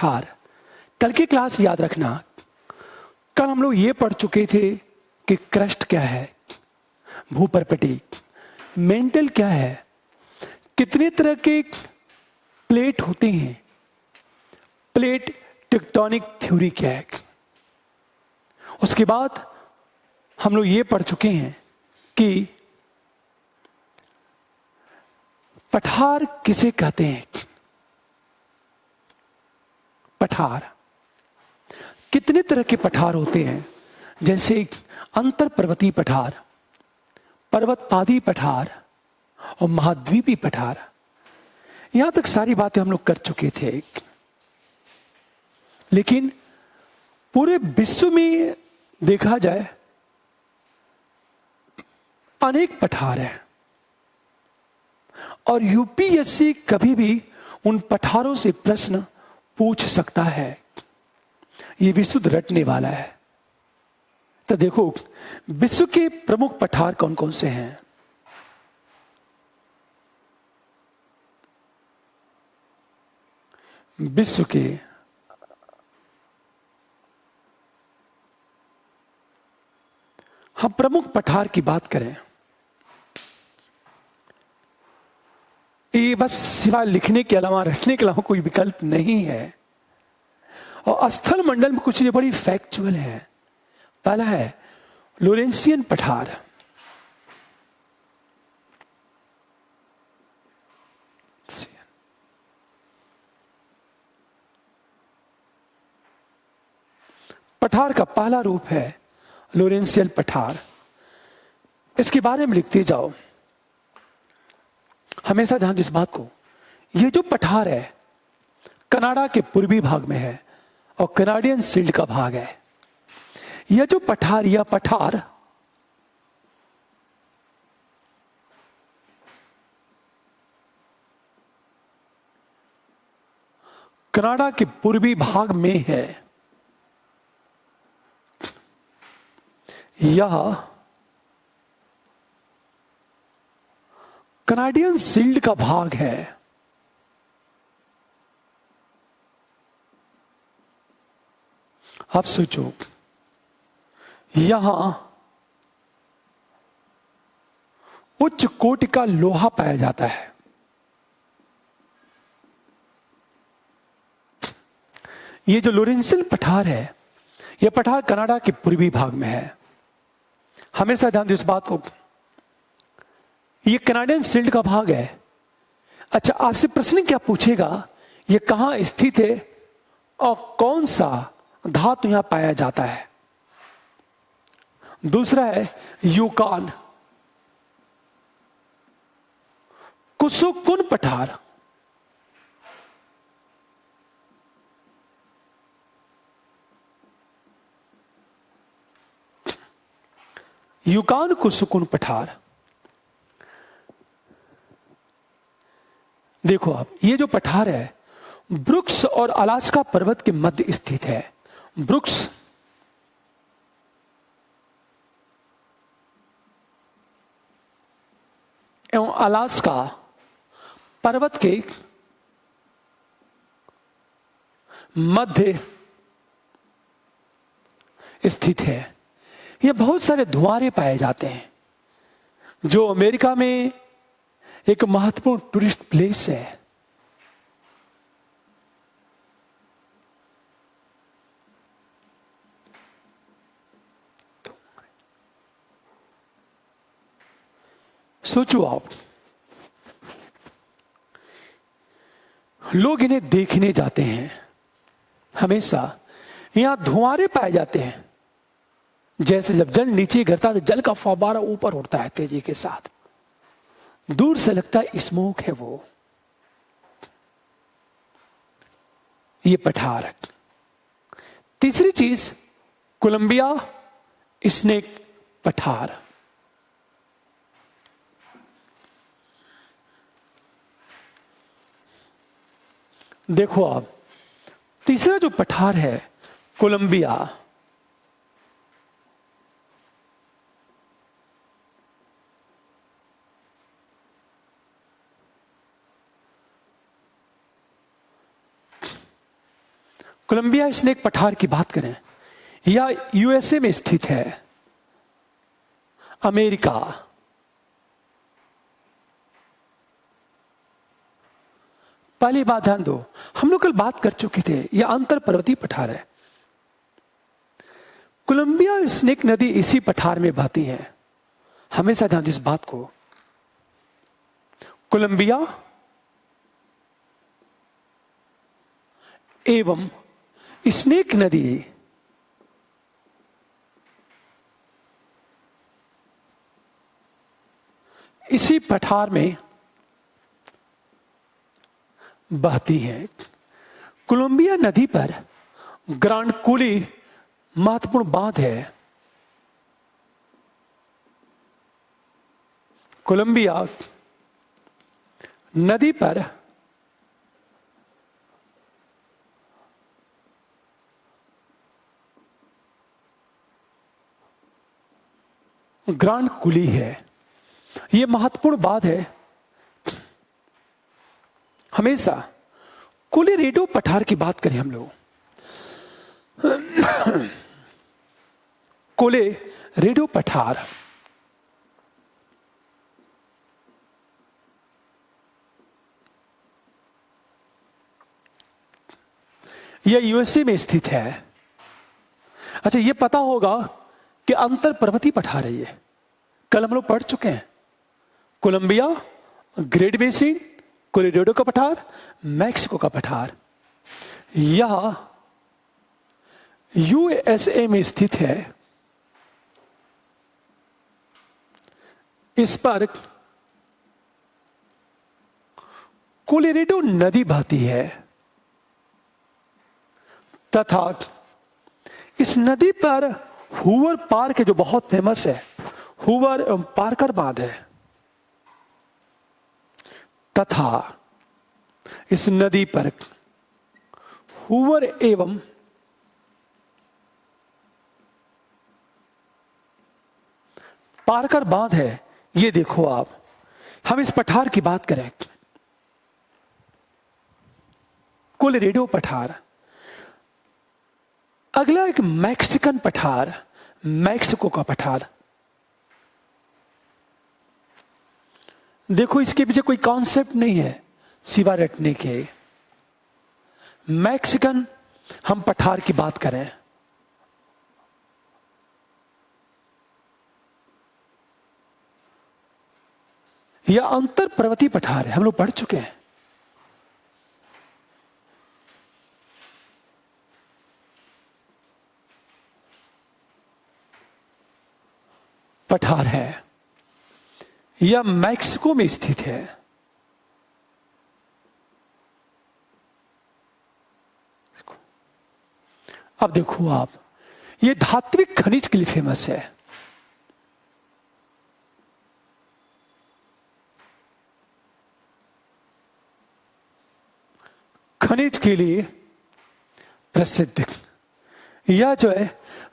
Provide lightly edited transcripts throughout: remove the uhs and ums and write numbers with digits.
पठार। कल की क्लास याद रखना, कल हम लोग ये पढ़ चुके थे कि क्रस्ट क्या है, भूपर्पटी, मेंटल क्या है, कितने तरह के प्लेट होते हैं, प्लेट टेक्टोनिक थ्योरी क्या है। उसके बाद हम लोग ये पढ़ चुके हैं कि पठार किसे कहते हैं। पठार कितने तरह के पठार होते हैं, जैसे अंतर पर्वतीय पठार, पर्वतपादी पठार और महाद्वीपी पठार। यहां तक सारी बातें हम लोग कर चुके थे, लेकिन पूरे विश्व में देखा जाए अनेक पठार हैं और यूपीएससी कभी भी उन पठारों से प्रश्न पूछ सकता है। ये विशुद्ध रटने वाला है। तो देखो, विश्व के प्रमुख पठार कौन कौन से हैं। विश्व के हम प्रमुख पठार की बात करें, ये बस सिवाय लिखने के अलावा, रटने के अलावा कोई विकल्प नहीं है। और स्थल मंडल में कुछ ये बड़ी फैक्चुअल है। पहला है लोरेंसियन पठार। पठार का पहला रूप है लोरेंसियन पठार। इसके बारे में लिखते जाओ, हमेशा ध्यान दो इस बात को। ये जो पठार है कनाडा के पूर्वी भाग में है और कनाडियन शील्ड का भाग है। यह जो पठार, यह पठार कनाडा के पूर्वी भाग में है। यह कनाडियन शील्ड का भाग है। आप सोचो, यहां उच्च कोटि का लोहा पाया जाता है। यह जो लोरेंसियन पठार है, यह पठार कनाडा के पूर्वी भाग में है। हमेशा ध्यान दो इस बात को, यह कनाडियन शील्ड का भाग है। अच्छा, आपसे प्रश्न क्या पूछेगा, यह कहां स्थित है और कौन सा धातु यहां पाया जाता है। दूसरा है यूकान, कुसुकुन पठार। यूकान कुसुकुन पठार। देखो आप, ये जो पठार है ब्रुक्स और अलास्का पर्वत के मध्य स्थित है। ब्रुक्स एवं अलास्का पर्वत के मध्य स्थित है। यह बहुत सारे धुआरे पाए जाते हैं, जो अमेरिका में एक महत्वपूर्ण टूरिस्ट प्लेस है। सोचो आप, लोग इन्हें देखने जाते हैं। हमेशा यहां धुआरे पाए जाते हैं। जैसे जब जल नीचे गिरता है तो जल का फव्वारा ऊपर उड़ता है तेजी के साथ। दूर से लगता है स्मोक है वो। ये पठार है। तीसरी चीज कोलंबिया स्नेक पठार। देखो आप, तीसरा जो पठार है कोलंबिया, कोलंबिया स्नेक पठार की बात करें, यह यूएसए में स्थित है, अमेरिका। पहली बात ध्यान दो, हम लोग कल बात कर चुके थे, यह अंतर पर्वतीय पठार है। कोलंबिया स्नेक नदी इसी पठार में बहती है, हमेशा ध्यान दो इस बात को। कोलंबिया एवं स्नेक नदी इसी पठार में बहती है। कोलंबिया नदी पर ग्रांड कूली महत्वपूर्ण बांध है। कोलंबिया नदी पर ग्रांड कूली है, यह महत्वपूर्ण बात है। हमेशा कोलोरेडो पठार की बात करें हम लोग, कोलोरेडो पठार यह यूएसए में स्थित है। अच्छा, यह पता होगा कि अंतर पर्वतीय पठार है। ये कल हम लोग पढ़ चुके हैं, कोलंबिया, ग्रेट बेसिन, कोलोरेडो का पठार, मैक्सिको का पठार। यह यूएसए में स्थित है। इस पर कोलोरेडो नदी बहती है तथा इस नदी पर हूवर पार्क है जो बहुत फेमस है, हूवर पार्कर बांध है। तथा इस नदी पर हूवर एवं पार्कर बांध है। ये देखो आप, हम इस पठार की बात करें, कोलोरेडो पठार। अगला एक मैक्सिकन पठार, मैक्सिको का पठार। देखो, इसके पीछे कोई कॉन्सेप्ट नहीं है सिवा रटने के। मैक्सिकन हम पठार की बात करें, यह अंतर पर्वतीय पठार है, हम लोग पढ़ चुके हैं। पठार है, यह मैक्सिको में स्थित है। अब देखो आप, यह धात्विक खनिज के लिए फेमस है। खनिज के लिए प्रसिद्ध, यह जो है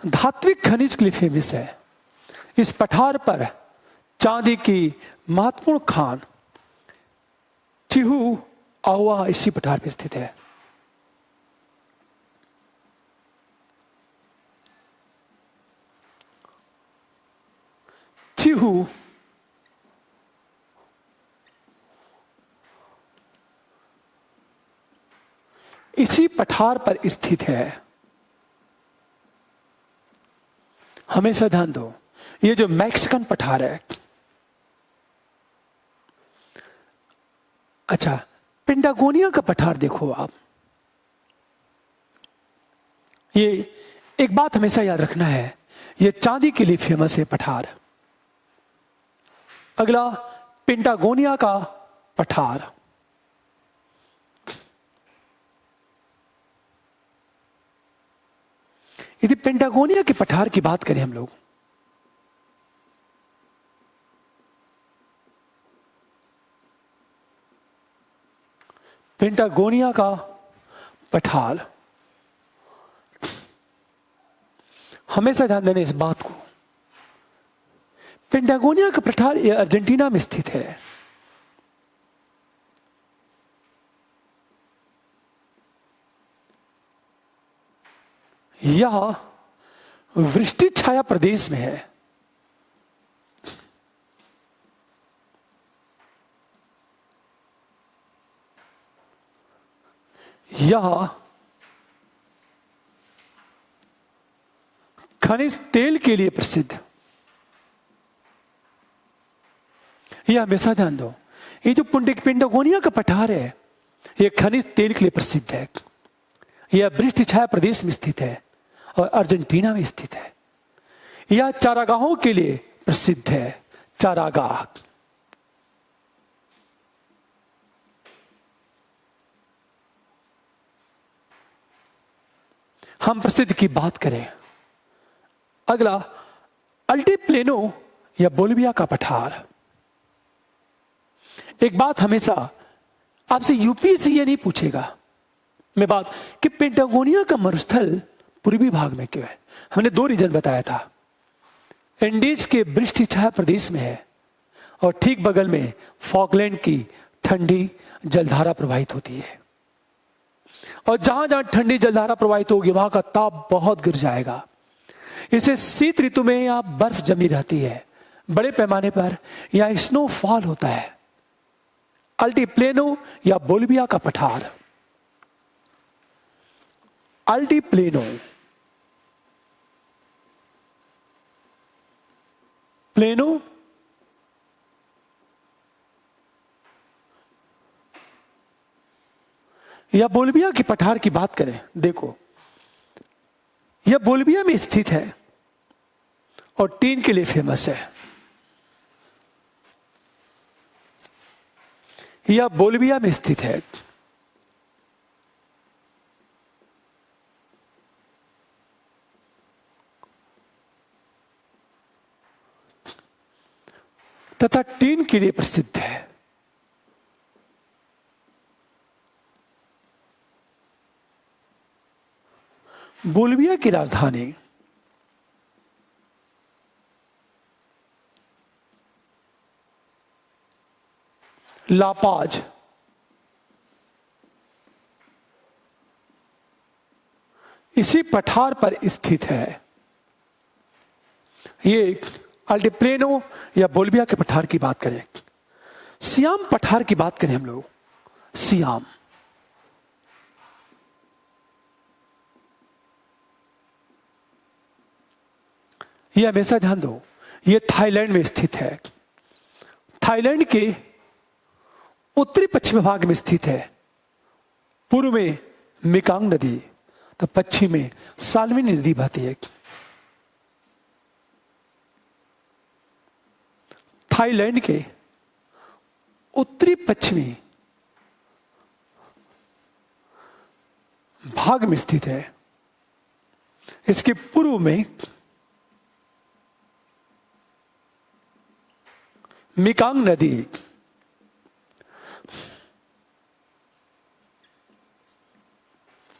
धात्विक खनिज के लिए फेमस है। इस पठार पर चांदी की महत्वपूर्ण खान चिहू आहुआ इसी पठार पर स्थित है। चिहू इसी पठार पर स्थित है। हमेशा ध्यान दो, ये जो मैक्सिकन पठार है, अच्छा, पेंटागोनिया का पठार देखो आप। ये एक बात हमेशा याद रखना है, ये चांदी के लिए फेमस है पठार। अगला पेंटागोनिया का पठार। यदि पेंटागोनिया के पठार की बात करें हम लोग, पेंटागोनिया का पठार, हमेशा ध्यान देना इस बात को, पेंटागोनिया का पठार यह अर्जेंटीना में स्थित है। यह वृष्टि छाया प्रदेश में है। यह खनिज तेल के लिए प्रसिद्ध। यह हमेशा ध्यान दो, ये जो पेंटागोनिया का पठार है यह खनिज तेल के लिए प्रसिद्ध है। यह वृष्टि छाया प्रदेश में स्थित है और अर्जेंटीना में स्थित है। यह चारागाहों के लिए प्रसिद्ध है। चारागाह, हम प्रसिद्ध की बात करें, अगला अल्टीप्लेनो या बोलिविया का पठार। एक बात हमेशा आपसे यूपीएससी ये नहीं पूछेगा मैं बात कि पेंटागोनिया का मरुस्थल पूर्वी भाग में क्यों है। हमने 2 रीजन बताया था। एंडीज के वृष्टि छाया प्रदेश में है और ठीक बगल में फॉकलैंड की ठंडी जलधारा प्रवाहित होती है, और जहां जहां ठंडी जलधारा प्रवाहित होगी वहां का ताप बहुत गिर जाएगा। इसे शीत ऋतु में यहां बर्फ जमी रहती है, बड़े पैमाने पर यहां स्नोफॉल होता है। अल्टीप्लेनो या बोलिविया का पठार। अल्टीप्लेनो, प्लेनो या बोलिविया के पठार की बात करें, देखो यह बोलिविया में स्थित है और टीन के लिए फेमस है। यह बोलिविया में स्थित है। तथा टीन के लिए प्रसिद्ध है। बोलिविया की राजधानी लापाज, इसी पठार पर स्थित है। ये अल्टीप्लेनो या बोलिविया के पठार की बात करें। सियाम पठार की बात करें हम लोग, सियाम ये हमेशा ध्यान दो, ये थाईलैंड में स्थित है। थाईलैंड के उत्तरी पश्चिम भाग में स्थित है। पूर्व में मेकांग नदी तो पश्चिम में साल्विनी नदी बहती है। थाईलैंड के उत्तरी पश्चिमी भाग में स्थित है। इसके पूर्व में मेकांग नदी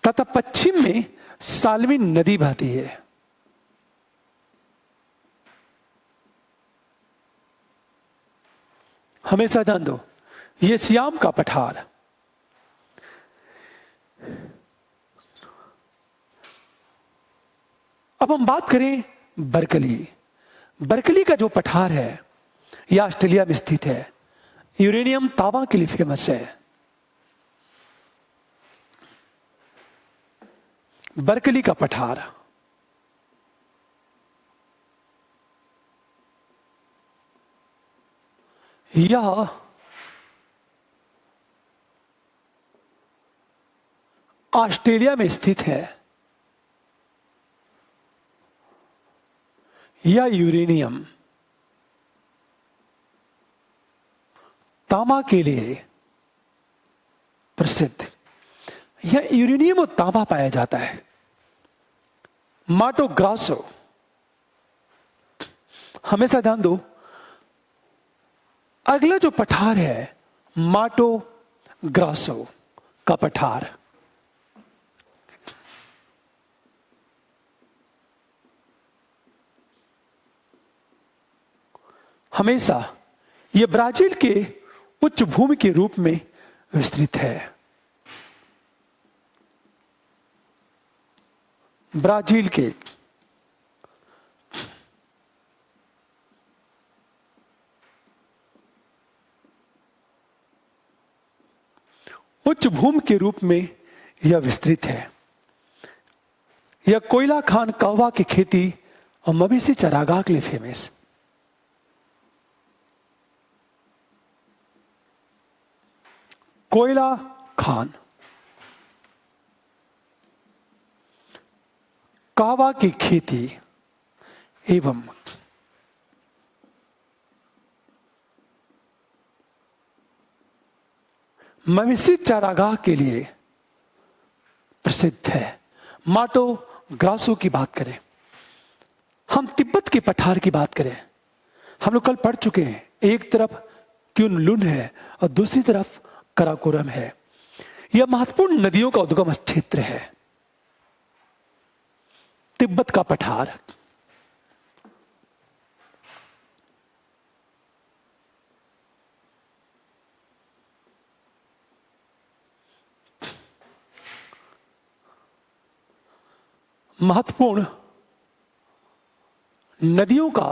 तथा पश्चिम में साल्विन नदी बहती है। हमेशा ध्यान दो, यह सियाम का पठार। अब हम बात करें बर्कली। बर्कली का जो पठार है यह ऑस्ट्रेलिया में स्थित है। यूरेनियम तांबा के लिए फेमस है। बर्कली का पठार यह ऑस्ट्रेलिया में स्थित है। यह यूरेनियम तांबा के लिए प्रसिद्ध। यह यूरेनियम और तांबा पाया जाता है। माटो ग्रासो, हमेशा ध्यान दो, अगला जो पठार है माटो ग्रासो का पठार। हमेशा यह ब्राजील के उच्च भूमि के रूप में विस्तृत है। ब्राजील के उच्च भूमि के रूप में यह विस्तृत है। यह कोयला खान कहवा की खेती और मवेशी चरागाह के लिए फेमस। कोयला खान कहवा की खेती एवं मवेशी चारागाह के लिए प्रसिद्ध है। माटो ग्रासो की बात करें, हम तिब्बत के पठार की बात करें, हम लोग कल पढ़ चुके हैं। एक तरफ क्युन लुन है और दूसरी तरफ कराकोरम है। यह महत्वपूर्ण नदियों का उद्गम क्षेत्र है। तिब्बत का पठार, महत्वपूर्ण नदियों का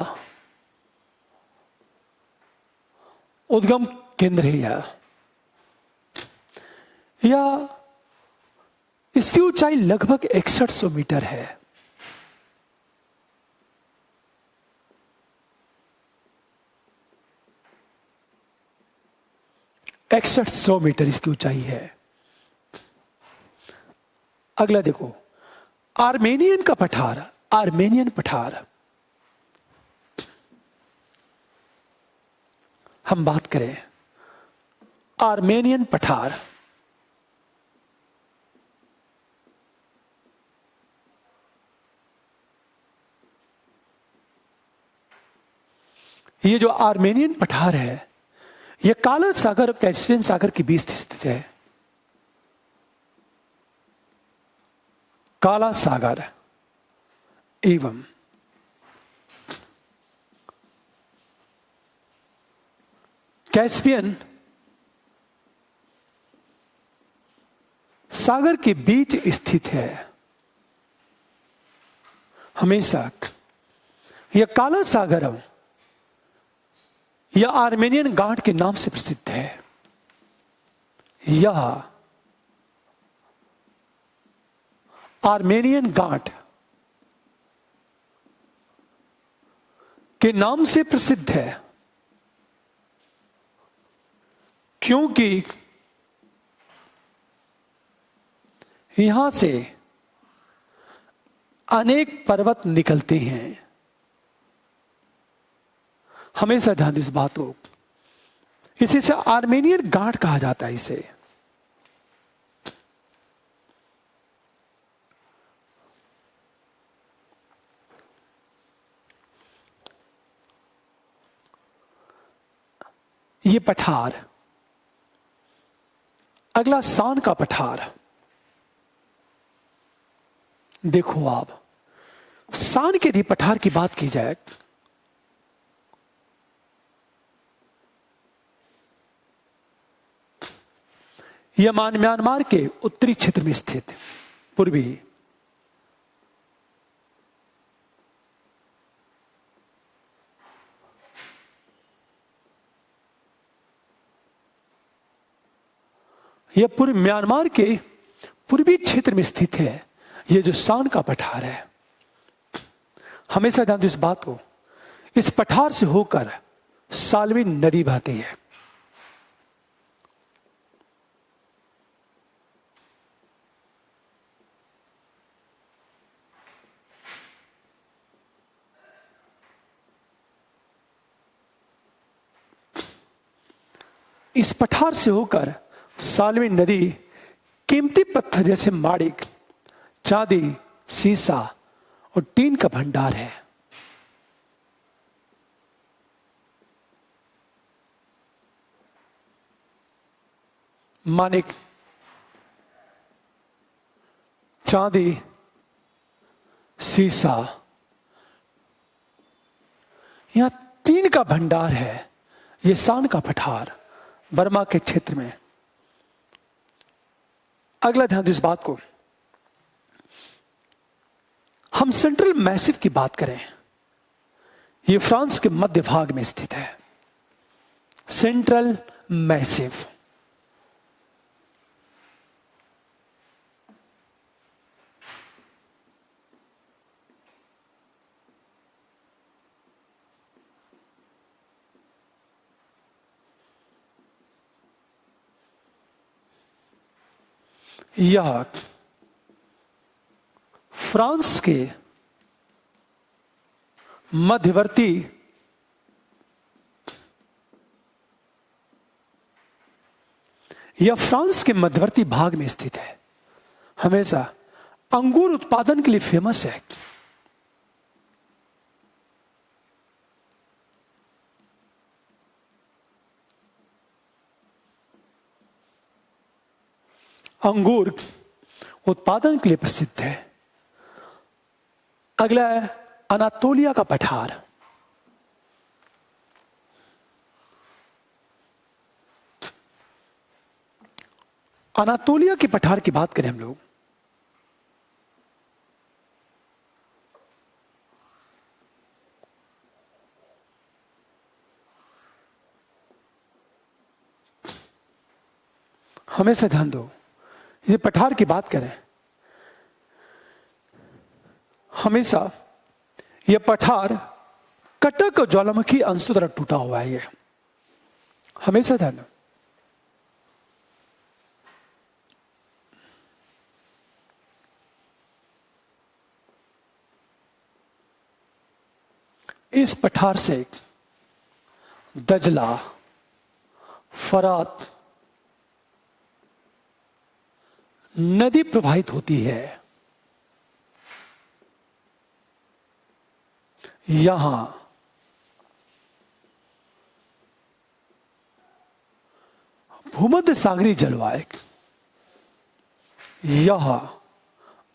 उद्गम केंद्र है यह इसकी ऊंचाई लगभग 6100 मीटर है। इकसठ सौ मीटर इसकी ऊंचाई है। अगला देखो, आर्मेनियन का पठार, आर्मेनियन पठार। हम बात करें आर्मेनियन पठार, ये जो आर्मेनियन पठार है यह काला सागर और कैस्पियन सागर के बीच स्थित है। काला सागर एवं कैस्पियन सागर के बीच स्थित है। हमेशा यह काला सागर यह आर्मेनियन गांठ के नाम से प्रसिद्ध है। यह आर्मेनियन गांठ के नाम से प्रसिद्ध है क्योंकि यहां से अनेक पर्वत निकलते हैं। हमेशा ध्यान दो इस बात को, इसी से आर्मेनियन गांठ कहा जाता है इसे। ये पठार, अगला सान का पठार। देखो आप, सान के यदि पठार की बात की जाए यह म्यांमार के उत्तरी क्षेत्र में स्थित पूर्वी यह पूर्व म्यांमार के पूर्वी क्षेत्र में स्थित है। यह जो सान का पठार है, हमेशा ध्यान दो इस बात को, इस पठार से होकर साल्वी नदी बहती है। इस पठार से होकर साल्वी नदी कीमती पत्थर जैसे माणिक, चांदी, सीसा और टीन का भंडार है। माणिक, चांदी, सीसा, यहां टीन का भंडार है। यह सान का पठार बर्मा के क्षेत्र में। अगला ध्यान दो इस बात को, हम सेंट्रल मैसिव की बात करें, ये फ्रांस के मध्य भाग में स्थित है। Central massive. यह फ्रांस के मध्यवर्ती भाग में स्थित है। हमेशा अंगूर उत्पादन के लिए फेमस है। अंगूर उत्पादन के लिए प्रसिद्ध है। अगला है अनातोलिया का पठार। अनातोलिया के पठार की बात करें हम लोग, हमेशा ध्यान दो, ये पठार की बात करें, हमेशा यह पठार कटक और ज्वालामुखी अंशों तरफ टूटा हुआ है। ये हमेशा ध्यान दो। इस पठार से दजला, फरात नदी प्रवाहित होती है। यहां भूमध्य सागरीय जलवायु, यह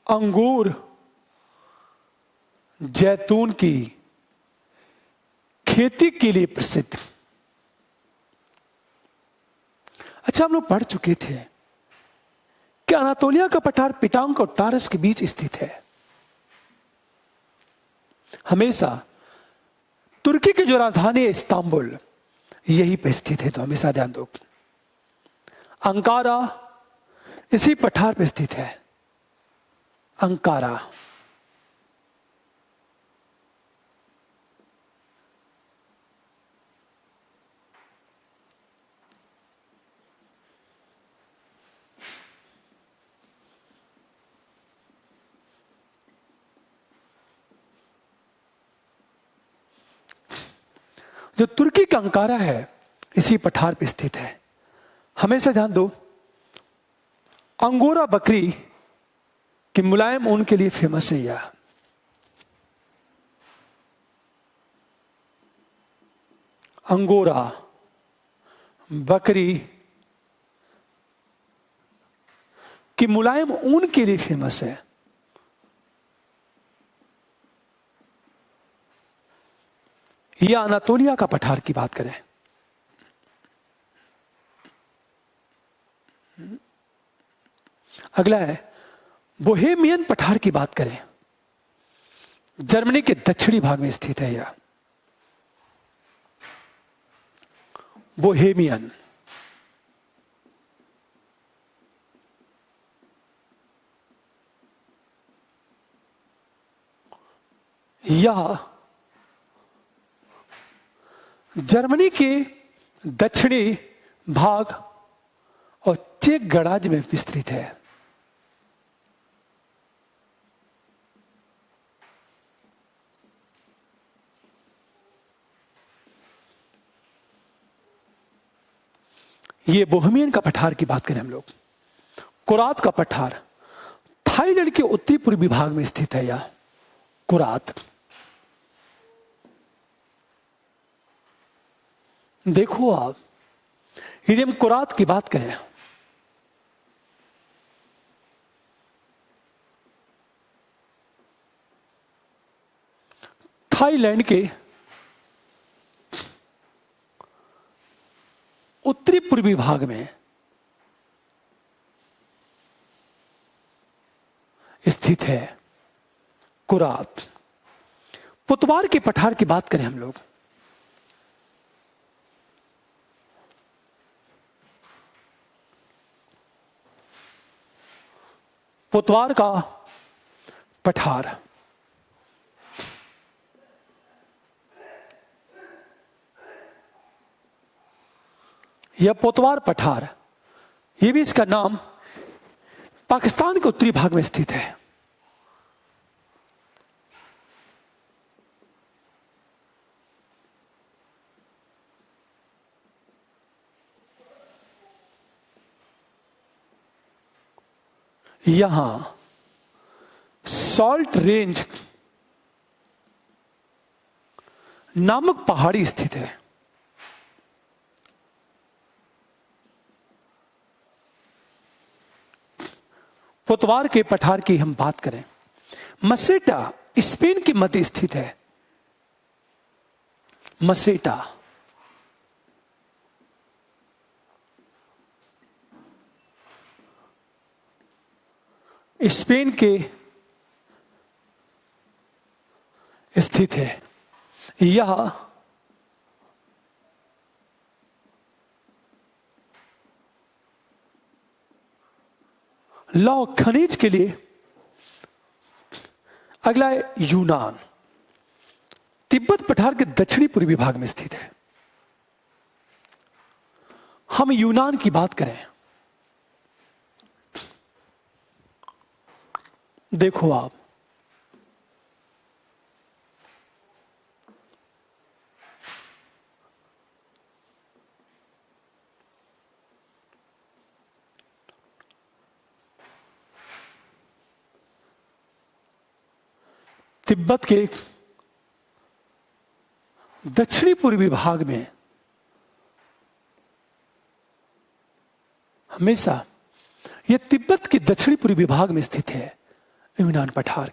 अंगूर, जैतून की खेती के लिए प्रसिद्ध। अच्छा, हम लोग पढ़ चुके थे कि अनातोलिया का पठार पिटांग और टारस के बीच स्थित है। हमेशा तुर्की की जो राजधानी है इस्तांबुल, यही पे स्थित है। तो हमेशा ध्यान दो, अंकारा इसी पठार पे स्थित है। अंकारा। जो तुर्की का अंकारा है, इसी पठार पे स्थित है। हमेशा ध्यान दो, अंगोरा बकरी की मुलायम ऊन के लिए फेमस है। यह अंगोरा बकरी की मुलायम ऊन के लिए फेमस है। यह अनातोलिया का पठार की बात करें, अगला है बोहेमियन पठार की बात करें, जर्मनी के दक्षिणी भाग में स्थित है। यह बोहेमियन। यह जर्मनी के दक्षिणी भाग और चेक गणराज्य में विस्तृत है। ये बोहेमियन का पठार की बात करें हम लोग, कुरात का पठार थाईलैंड के उत्तरी पूर्वी भाग में स्थित है। यह कुरात। देखो आप, यदि हम कुरात की बात करें, थाईलैंड के उत्तरी पूर्वी भाग में स्थित है कुरात, पुतवार के पठार की बात करें हम लोग, पुतवार का पठार, यह पुतवार पठार, यह भी इसका नाम पाकिस्तान के उत्तरी भाग में स्थित है। यहां सॉल्ट रेंज नामक पहाड़ी स्थित है। पुतवार के पठार की हम बात करें, मसेटा स्पेन के मध्य स्थित है। मसेटा स्पेन के स्थित है। यह लौह खनिज के लिए, अगला है यूनान, तिब्बत पठार के दक्षिणी पूर्वी भाग में स्थित है। हम यूनान की बात करें, देखो आप, तिब्बत के दक्षिणी पूर्वी भाग में हमेशा, यह तिब्बत के दक्षिणी पूर्वी भाग में स्थित है यूनान पठार।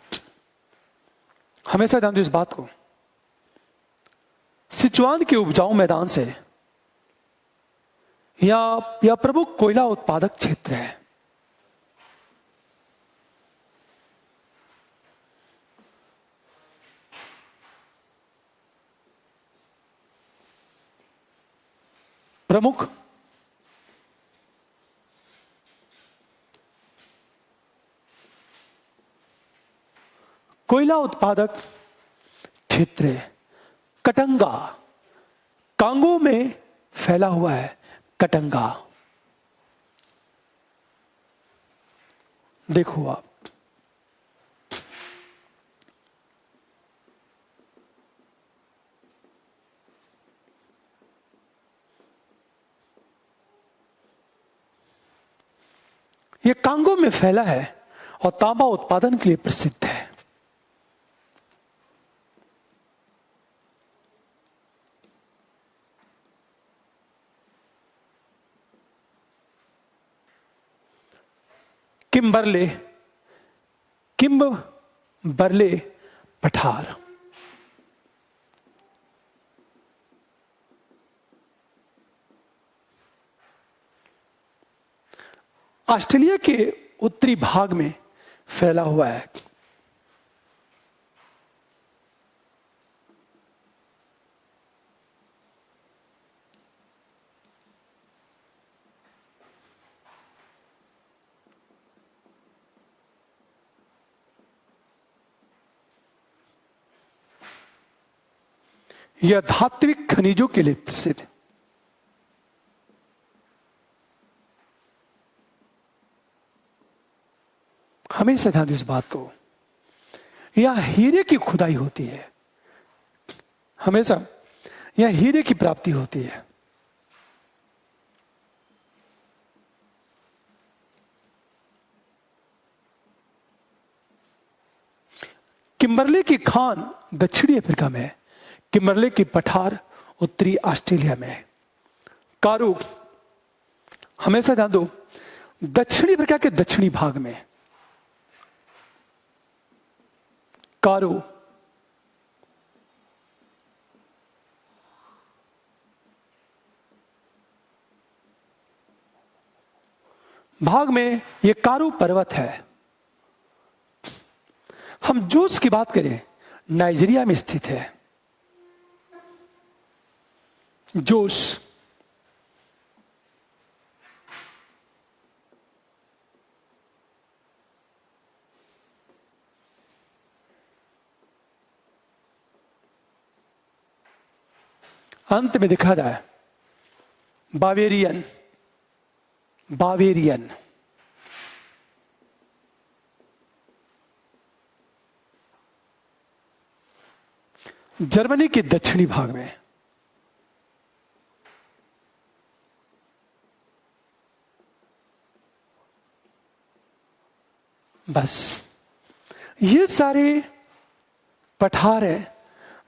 हमेशा ध्यान दो इस बात को, सिचुआन के उपजाऊ मैदान से यह प्रमुख कोयला उत्पादक क्षेत्र है। प्रमुख कोयला उत्पादक क्षेत्र है। कटंगा कांगो में फैला हुआ है। कटंगा देखो आप, यह कांगो में फैला है और तांबा उत्पादन के लिए प्रसिद्ध है। किम्बरले पठार, ऑस्ट्रेलिया के उत्तरी भाग में फैला हुआ है। यह धात्विक खनिजों के लिए प्रसिद्ध है। हमेशा ध्यान दो इस बात को, यह हीरे की खुदाई होती है। हमेशा यह हीरे की प्राप्ति होती है। किम्बरले की खान दक्षिणी अफ्रीका में है। किम्बरले की पठार उत्तरी ऑस्ट्रेलिया में है। कारू हमेशा ध्यान दो, दक्षिणी अफ्रीका के दक्षिणी भाग में। कारू भाग में यह कारू पर्वत है। हम जोस की बात करें, नाइजीरिया में स्थित है जोस। अंत में दिखा रहा है बावेरियन, बावेरियन। जर्मनी के दक्षिणी भाग में। बस ये सारे पठार है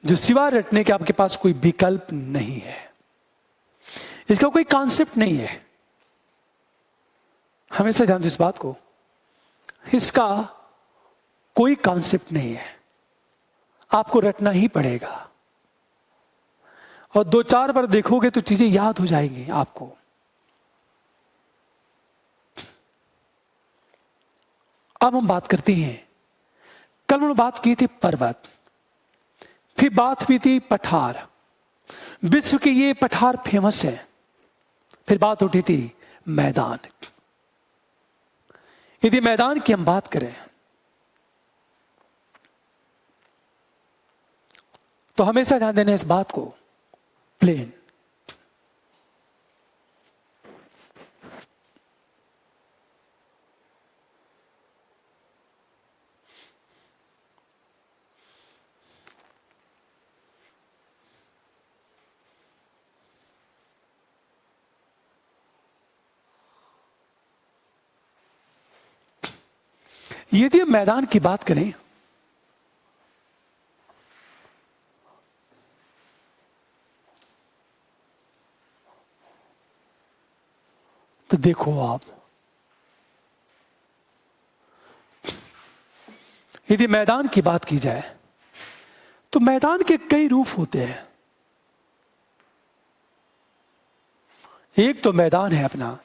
जो सिवा रटने के आपके पास कोई विकल्प नहीं है, इसका कोई कॉन्सेप्ट नहीं है। हमेशा ध्यान दो इस बात को, इसका कोई कॉन्सेप्ट नहीं है, आपको रटना ही पड़ेगा। और 2-4 बार देखोगे तो चीजें याद हो जाएंगी आपको। अब हम बात करते हैं, कल हमने बात की थी पर्वत, फिर बात हुई थी पठार, विश्व के ये पठार फेमस है। फिर बात उठी थी मैदान। यदि मैदान की हम बात करें तो हमेशा ध्यान देना इस बात को, प्लेन। यदि हम मैदान की बात करें तो देखो आप, यदि मैदान की बात की जाए तो मैदान के कई रूप होते हैं। एक तो मैदान है अपना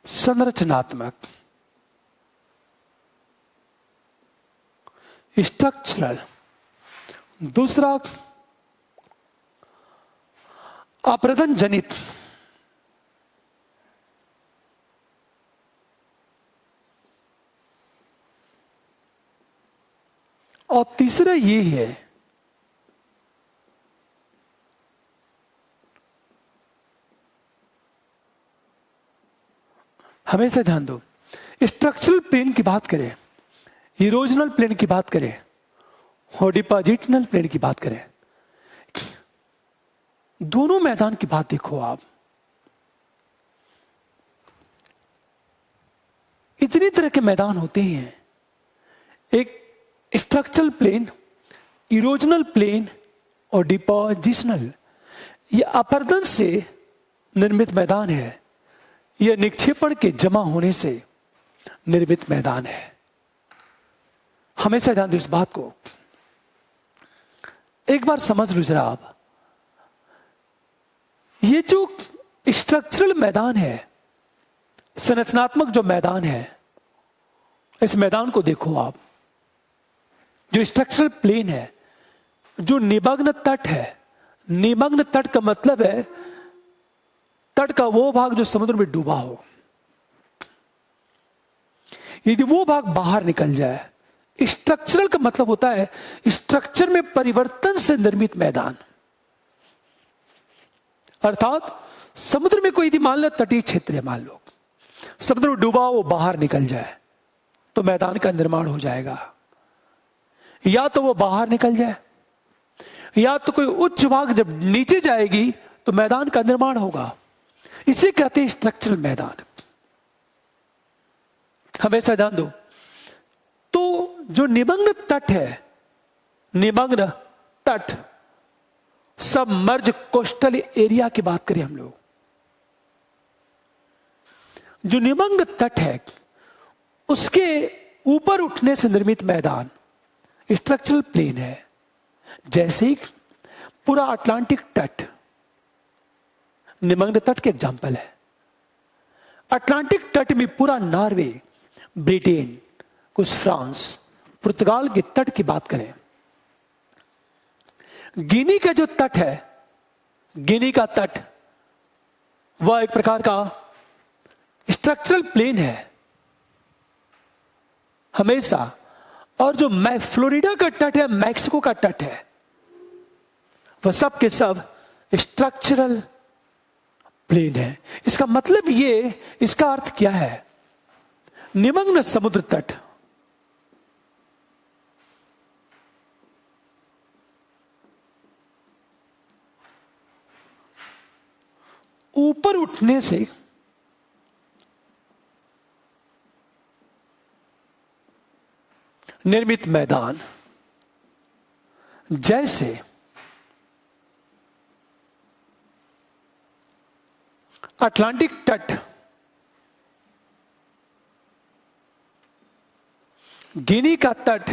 संरचनात्मक, स्ट्रक्चरल। दूसरा अप्रदन जनित, और तीसरा ये है हमेशा ध्यान दो, स्ट्रक्चरल प्लेन की बात करें, इरोजनल प्लेन की बात करें और डिपोजिशनल प्लेन की बात करें, दोनों मैदान की बात देखो आप। इतनी तरह के मैदान होते हैं, एक स्ट्रक्चरल प्लेन, इरोजनल प्लेन और डिपोजिशनल। यह अपर्दन से निर्मित मैदान है, यह निक्षेपण के जमा होने से निर्मित मैदान है। हमेशा ध्यान दो इस बात को, एक बार समझ लो जरा आप, ये जो स्ट्रक्चरल मैदान है, संरचनात्मक जो मैदान है, इस मैदान को देखो आप। जो स्ट्रक्चरल प्लेन है, जो निमग्न तट है, निमग्न तट का मतलब है तट का वो भाग जो समुद्र में डूबा हो। यदि वो भाग बाहर निकल जाए, स्ट्रक्चरल का मतलब होता है स्ट्रक्चर में परिवर्तन से निर्मित मैदान। अर्थात समुद्र में कोई यदि मान लो तटीय क्षेत्र है, मान लो समुद्र में डूबा वो बाहर निकल जाए तो मैदान का निर्माण हो जाएगा। या तो वो बाहर निकल जाए, या तो कोई उच्च भाग जब नीचे जाएगी तो मैदान का निर्माण होगा। इसे कहते हैं स्ट्रक्चरल मैदान। हमेशा ध्यान दो, तो जो निमग्न तट है, निमग्न तट, सबमर्ज कोस्टल एरिया की बात करें हम लोग, जो निमग्न तट है उसके ऊपर उठने से निर्मित मैदान स्ट्रक्चरल प्लेन है। जैसे पूरा अटलांटिक तट निमग्न तट के एग्जाम्पल है। अटलांटिक तट में पूरा नॉर्वे, ब्रिटेन, कुछ फ्रांस, पुर्तगाल के तट की बात करें, गिनी का जो तट है, गिनी का तट वह एक प्रकार का स्ट्रक्चरल प्लेन है हमेशा, और जो फ्लोरिडा का तट है, मैक्सिको का तट है, वह सब के सब स्ट्रक्चरल प्लेन है। इसका मतलब ये, इसका अर्थ क्या है? निमग्न समुद्र तट, ऊपर उठने से निर्मित मैदान, जैसे अटलांटिक तट, गिनी का तट,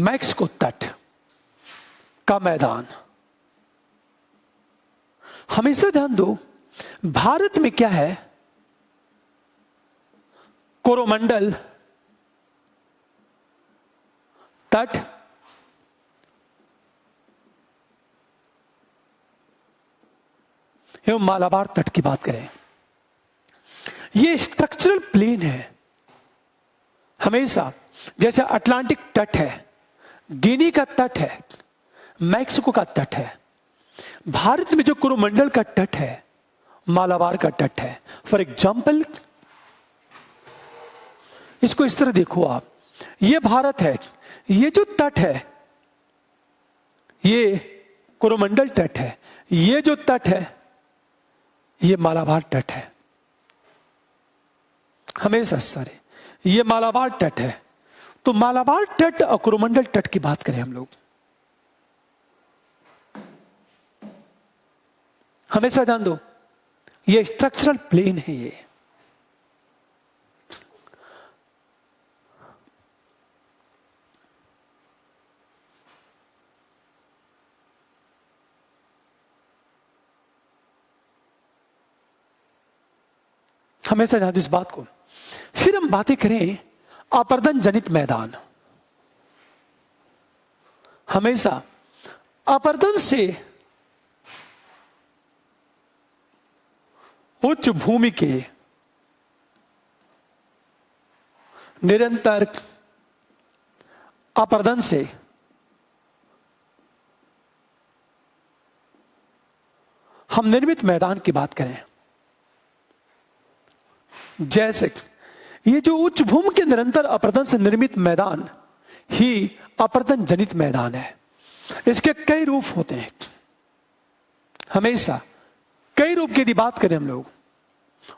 मैक्सिको तट का मैदान। हमेशा ध्यान दो, भारत में क्या है? कोरोमंडल तट, एवं मालाबार तट की बात करें, ये स्ट्रक्चरल प्लेन है हमेशा। जैसे अटलांटिक तट है, गिनी का तट है, मैक्सिको का तट है। भारत में जो कोरोमंडल का तट है, मालाबार का तट है। फॉर एग्जाम्पल, इसको इस तरह देखो आप, ये भारत है, ये जो तट है ये कोरोमंडल तट है, ये जो तट है ये मालाबार तट है। हमेशा सारे ये मालाबार तट है। तो मालाबार तट और कोरोमंडल तट की बात करें हम लोग, हमेशा ध्यान दो, ये स्ट्रक्चरल प्लेन है। ये हमेशा ध्यान दो इस बात को। फिर हम बातें करें अपर्दन जनित मैदान। हमेशा अपर्दन से उच्च भूमि के निरंतर अपर्दन से हम निर्मित मैदान की बात करें, जैसे ये जो उच्च भूमि के निरंतर अपर्दन से निर्मित मैदान ही अपर्दन जनित मैदान है। इसके कई रूप होते हैं, हमेशा कई रूप की यदि बात करें हम लोग,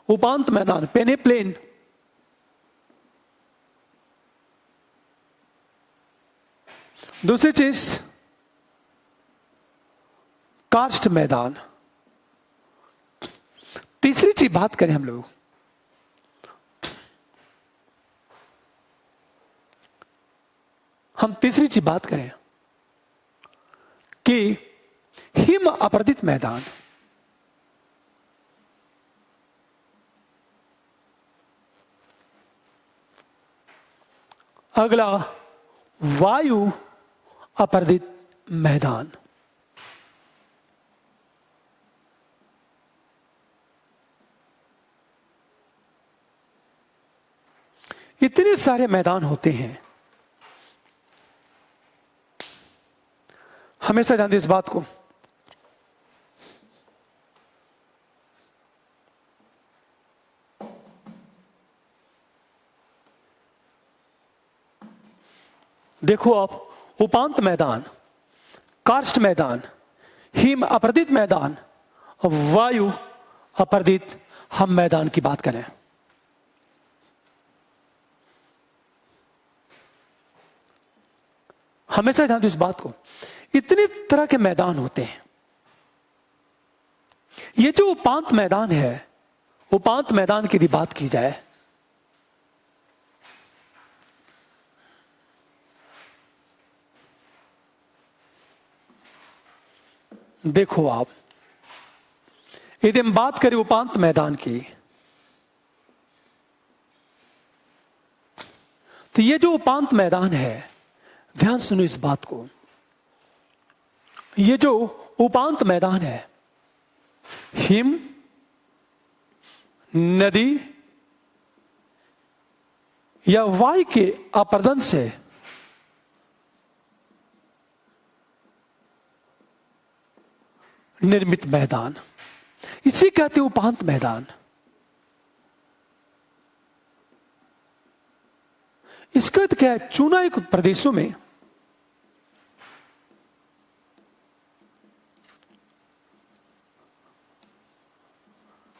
उपांत मैदान, पेने प्लेन, दूसरी चीज कार्स्ट मैदान, तीसरी चीज बात करें हम लोग तीसरी चीज बात करें कि हिम अपर्दित मैदान। अगला वायु अपर्दित मैदान। इतने सारे मैदान होते हैं, हमेशा ध्यान दें इस बात को। देखो आप, उपांत मैदान, कार्स्ट मैदान, हिम अपर्दित मैदान और वायु अपर्दित हम मैदान की बात करें। हमेशा ध्यान दो इस बात को, इतने तरह के मैदान होते हैं। ये जो उपांत मैदान है, उपांत मैदान की यदि बात की जाए, देखो आप, यदि हम बात करें उपांत मैदान की, तो ये जो उपांत मैदान है, ध्यान सुनो इस बात को, ये जो उपांत मैदान है, हिम, नदी या वायु के अपर्दन से निर्मित मैदान, इसे कहते हैं उपांत मैदान। इसका अर्थ क्या है? चुनायुक्त प्रदेशों में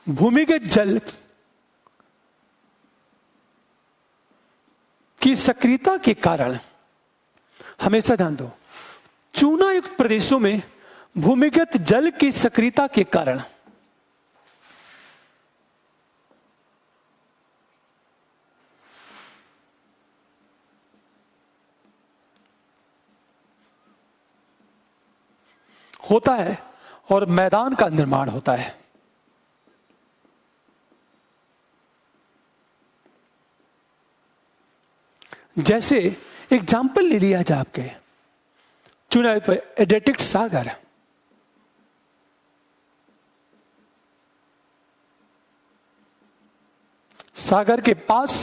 भूमिगत जल की सक्रियता के कारण, हमेशा ध्यान दो, चूनायुक्त प्रदेशों में भूमिगत जल की सक्रियता के कारण होता है और मैदान का निर्माण होता है। जैसे एग्जाम्पल ले लिया जाए आपके चुनाव पर, एड्रियाटिक सागर, सागर के पास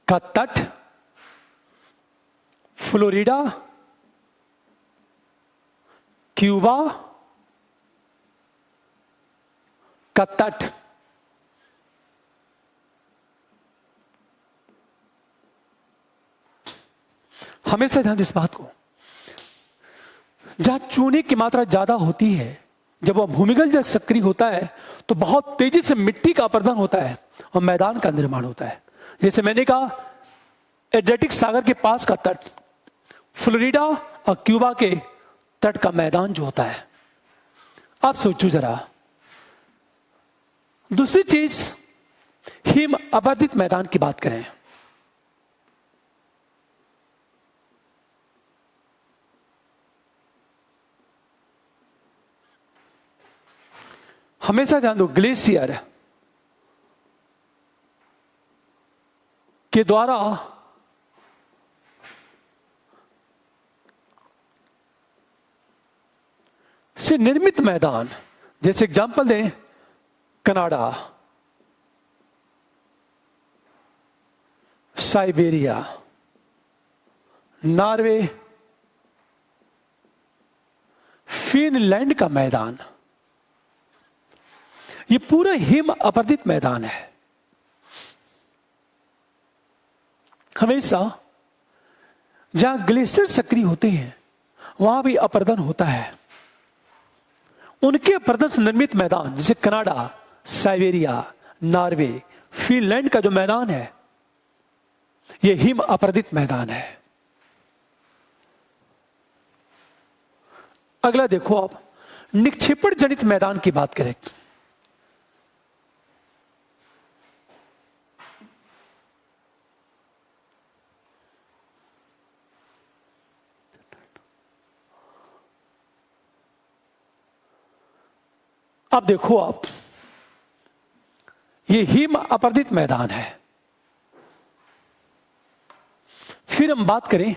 का तट, फ्लोरिडा, क्यूबा का तट, हमेशा ध्यान दो इस बात को, जहां चूने की मात्रा ज्यादा होती है, जब वह भूमिगत जल सक्रिय होता है तो बहुत तेजी से मिट्टी का अपर्दन होता है और मैदान का निर्माण होता है। जैसे मैंने कहा, एड्रियाटिक सागर के पास का तट, फ्लोरिडा और क्यूबा के तट का मैदान जो होता है। आप सोचो जरा, दूसरी चीज, हिम अपर्दित मैदान की बात करें। हमेशा ध्यान दो, ग्लेशियर के द्वारा से निर्मित मैदान, जैसे एग्जांपल दें, कनाडा, साइबेरिया, नॉर्वे, फिनलैंड का मैदान, ये पूरा हिम अपर्दित मैदान है। हमेशा जहां ग्लेशियर सक्रिय होते हैं वहां भी अपर्दन होता है। उनके अपर्दन से निर्मित मैदान, जैसे कनाडा, साइबेरिया, नॉर्वे, फिनलैंड का जो मैदान है, यह हिम अपर्दित मैदान है। अगला देखो आप, निक्षेपण जनित मैदान की बात करें। अब देखो आप, ये हिम अपर्दित मैदान है। फिर हम बात करें,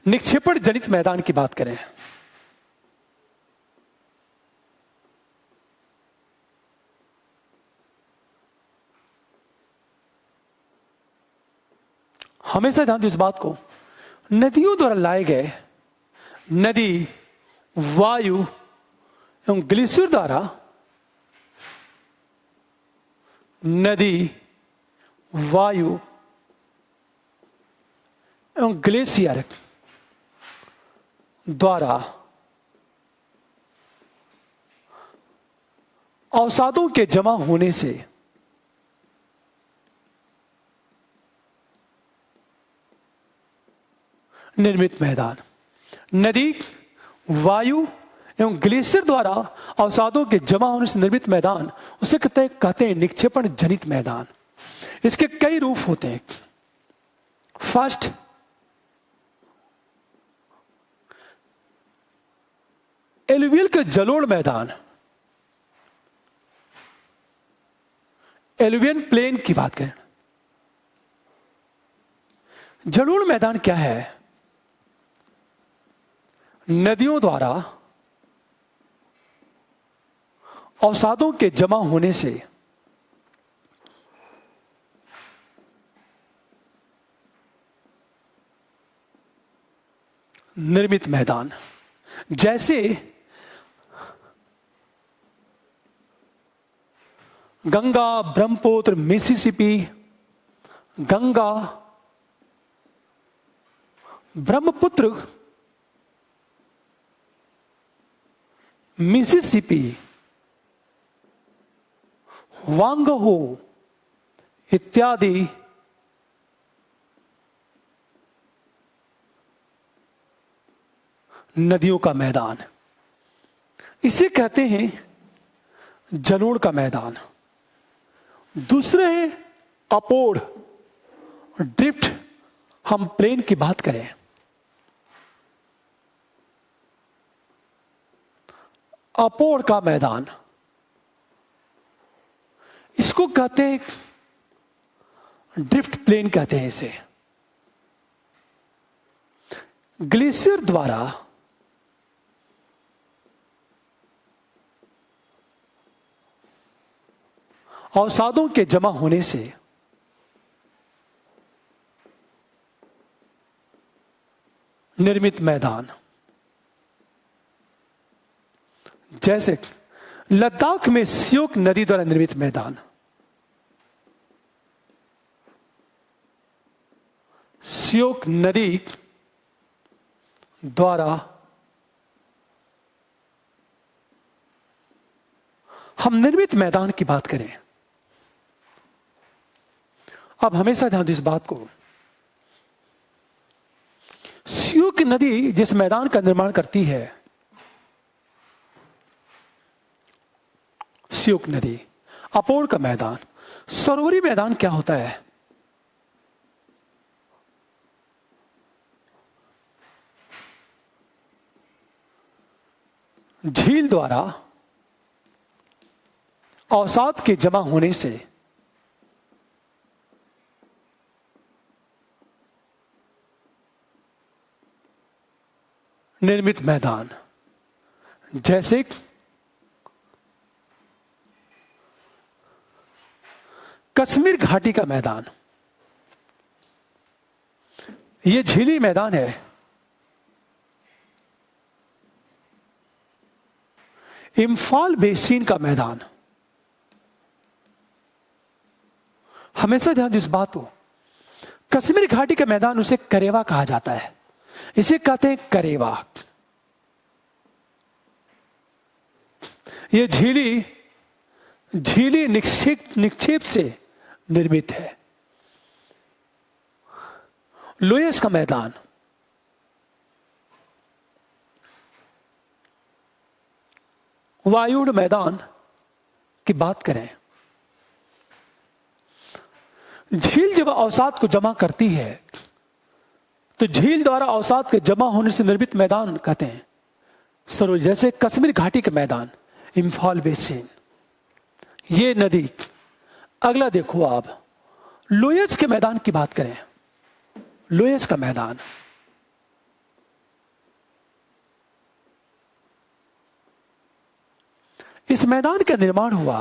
निक्षेपण जनित मैदान की बात करें। हमेशा ध्यान दो इस बात को, नदियों द्वारा लाए गए, नदी, वायु एवं ग्लेशियर द्वारा, नदी, वायु एवं ग्लेशियर द्वारा अवसादों के जमा होने से निर्मित मैदान, नदी, वायु एवं ग्लेशियर द्वारा अवसादों के जमा होने से निर्मित मैदान, उसे कहते हैं निक्षेपण जनित मैदान। इसके कई रूप होते हैं। फर्स्ट, एलुवियल के जलोढ़ मैदान, एलुवियन प्लेन की बात करें, जलोढ़ मैदान क्या है? नदियों द्वारा अवसादों के जमा होने से निर्मित मैदान। जैसे गंगा, ब्रह्मपुत्र, मिसिसिपी, गंगा, ब्रह्मपुत्र, मिसिसिपी, वांगहो इत्यादि नदियों का मैदान, इसे कहते हैं जलोढ़ का मैदान। दूसरे है अपोढ़, ड्रिफ्ट। हम प्लेन की बात करें, अपोढ़ का मैदान, इसको कहते हैं ड्रिफ्ट प्लेन कहते हैं इसे। ग्लेशियर द्वारा अवसादों के जमा होने से निर्मित मैदान। जैसे लद्दाख में स्योक नदी द्वारा निर्मित मैदान, स्योक नदी द्वारा हम निर्मित मैदान की बात करें। अब हमेशा ध्यान दो इस बात को, स्योक नदी जिस मैदान का निर्माण करती है, स्योक नदी, अपोढ़ का मैदान। सरोवरी मैदान क्या होता है? झील द्वारा अवसाद के जमा होने से निर्मित मैदान। जैसे कश्मीर घाटी का मैदान, यह झीली मैदान है। इम्फाल बेसिन का मैदान, हमेशा ध्यान दो इस बात को, कश्मीर घाटी का मैदान उसे करेवा कहा जाता है, इसे कहते हैं करेवा। यह झीली निक्षेप से निर्मित है। लोयस का मैदान, वायुड़ मैदान की बात करें, झील जब अवसाद को जमा करती है तो झील द्वारा अवसाद के जमा होने से निर्मित मैदान कहते हैं सरोवर। जैसे कश्मीर घाटी के मैदान, इम्फाल बेसिन, ये नदी। अगला देखो आप, लोयस के मैदान की बात करें, लोयस का मैदान, इस मैदान का निर्माण हुआ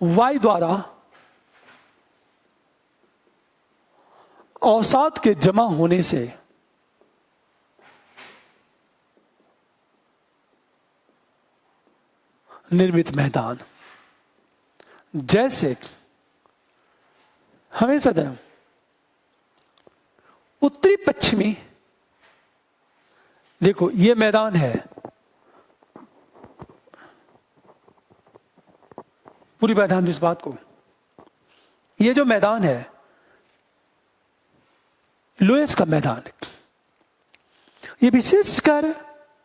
वायु द्वारा अवसाद के जमा होने से निर्मित मैदान। जैसे हमेशा उत्तरी पश्चिमी, देखो ये मैदान है, पूरी बात ध्यान दो इस बात को, ये जो मैदान है लोयस का मैदान, ये विशेषकर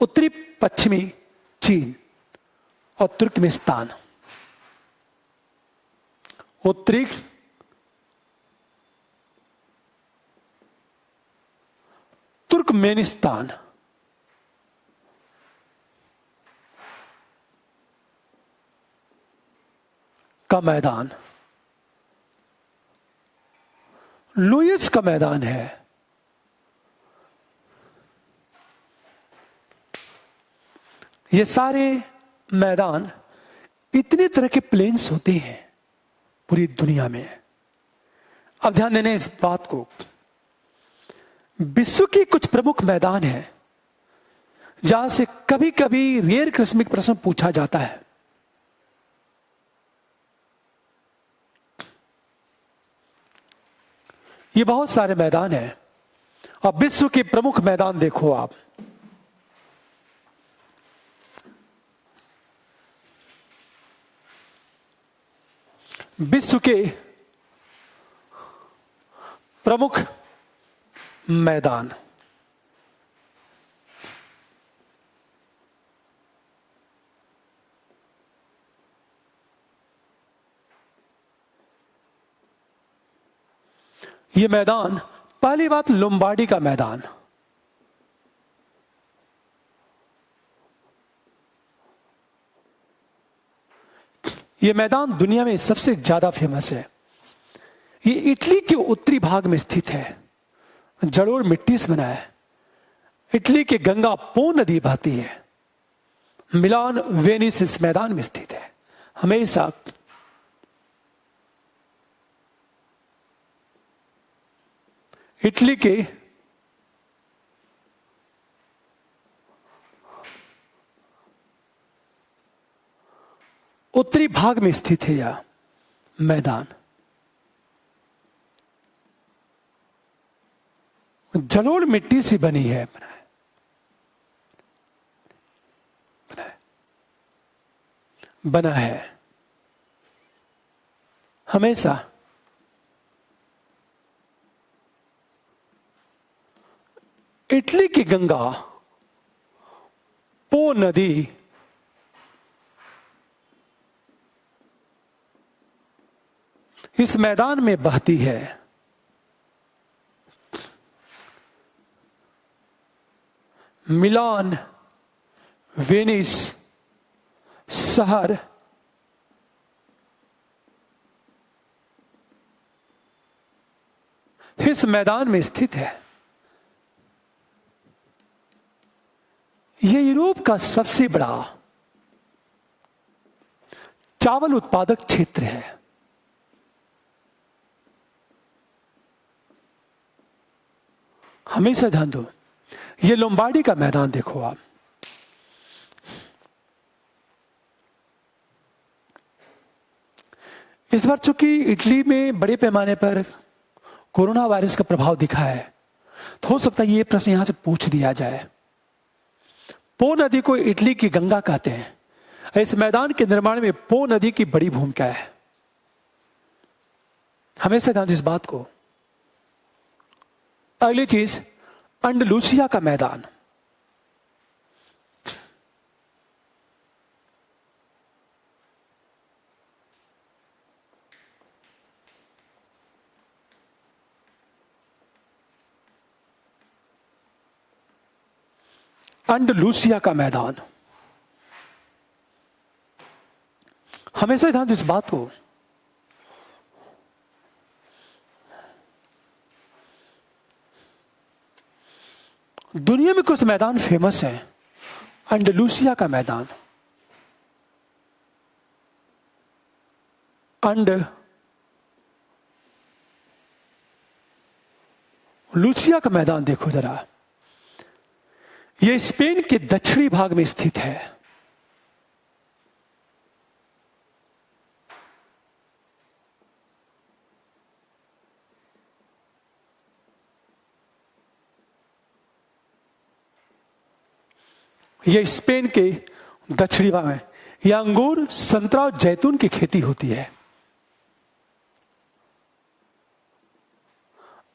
उत्तरी पश्चिमी चीन और तुर्कमेनिस्तान, उत्तरी तुर्कमेनिस्तान, का मैदान लुइस का मैदान है, ये सारे मैदान, इतने तरह के प्लेन्स होते हैं पूरी दुनिया में। अब ध्यान देना इस बात को, विश्व के कुछ प्रमुख मैदान हैं जहां से कभी कभी रेयर कॉस्मिक प्रश्न पूछा जाता है। ये बहुत सारे मैदान हैं। अब विश्व के प्रमुख मैदान देखो आप, विश्व के प्रमुख मैदान, ये मैदान, पहली बात लोम्बार्डी का मैदान, ये मैदान दुनिया में सबसे ज्यादा फेमस है। ये इटली के उत्तरी भाग में स्थित है, जलोढ़ मिट्टी से बना है। इटली के गंगा पो नदी बहती है। मिलान वेनिस इस मैदान में स्थित है। हमेशा इटली के उत्तरी भाग में स्थित है यह मैदान। जलोढ़ मिट्टी से बनी है, बना है। हमेशा इटली की गंगा पो नदी इस मैदान में बहती है। मिलान, वेनिस शहर इस मैदान में स्थित है। यह यूरोप का सबसे बड़ा चावल उत्पादक क्षेत्र है। हमेशा ध्यान दो, ये लोम्बार्डी का मैदान देखो आप, इस बार चूंकि इटली में बड़े पैमाने पर कोरोना वायरस का प्रभाव दिखा है, तो हो सकता है ये प्रश्न यहां से पूछ दिया जाए। पो नदी को इटली की गंगा कहते हैं। इस मैदान के निर्माण में पो नदी की बड़ी भूमिका है। हमेशा ध्यान दो इस बात को। अगली चीज, अंडलूसिया का मैदान। अंडलूसिया का मैदान, हमेशा ध्यान दो इस बात को। दुनिया में कुछ मैदान फेमस हैं। अंडलूसिया का मैदान, अंडलूसिया का मैदान देखो जरा, यह स्पेन के दक्षिणी भाग में स्थित है। यह स्पेन के दक्षिणी भाग में, यह अंगूर, संतरा और जैतून की खेती होती है।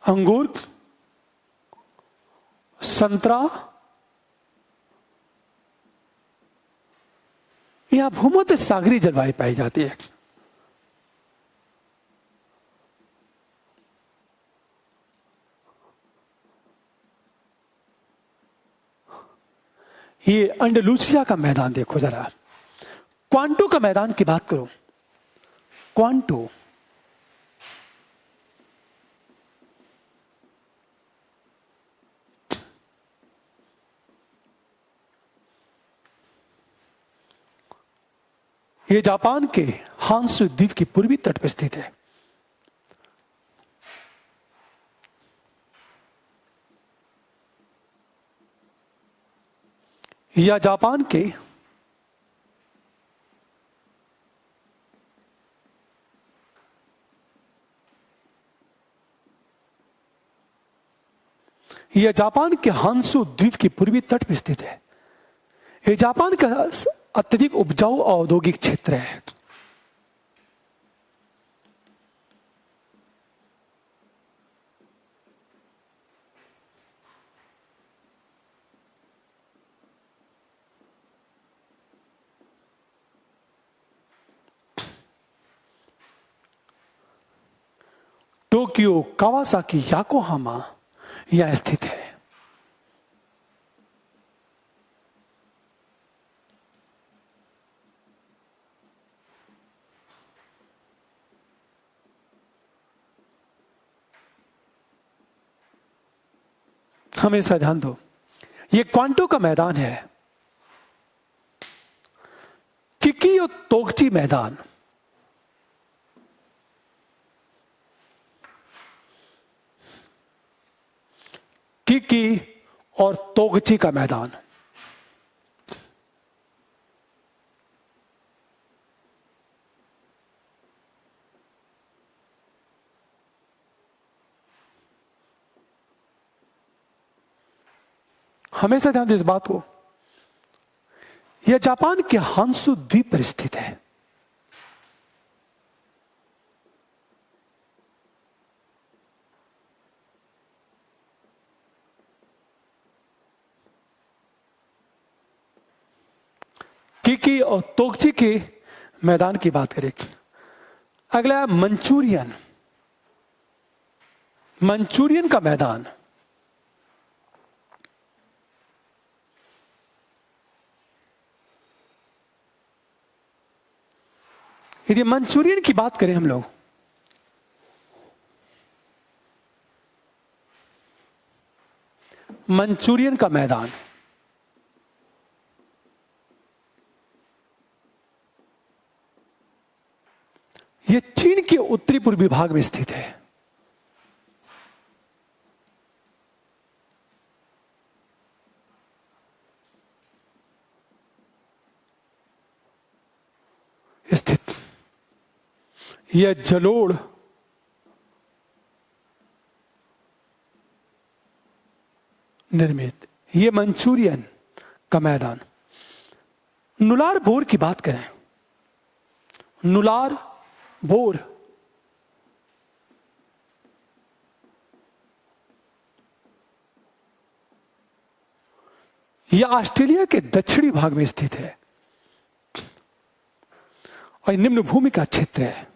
अंगूर, संतरा, यहां भूमध्य सागरीय जलवायु पाई जाती है। ये अंडलूसिया का मैदान देखो जरा। क्वांटो का मैदान की बात करो। क्वांटो, यह जापान के हांसू द्वीप के पूर्वी तट पर स्थित है। यह जापान के हांसू द्वीप के पूर्वी तट पर स्थित है। यह जापान का अत्यधिक उपजाऊ औद्योगिक क्षेत्र है। टोक्यो, कावासाकी, याकोहामा यहां स्थित है। हमेशा ध्यान दो, यह क्वांटो का मैदान है। किकी और तोगची मैदान, किकी और तोगची का मैदान। हमेशा ध्यान दो इस बात को, यह जापान के हांसू द्वीप पर स्थित है। किकी और तोगची के मैदान की बात करें। अगला है मंचूरियन, मंचूरियन का मैदान। यदि मंचूरियन की बात करें हम लोग, मंचूरियन का मैदान यह चीन के उत्तरी पूर्वी भाग में स्थित है। स्थित यह जलोढ़ निर्मित यह मंचूरियन का मैदान। नुलार बोर की बात करें, नुलार बोर यह ऑस्ट्रेलिया के दक्षिणी भाग में स्थित है और निम्न भूमि का क्षेत्र है।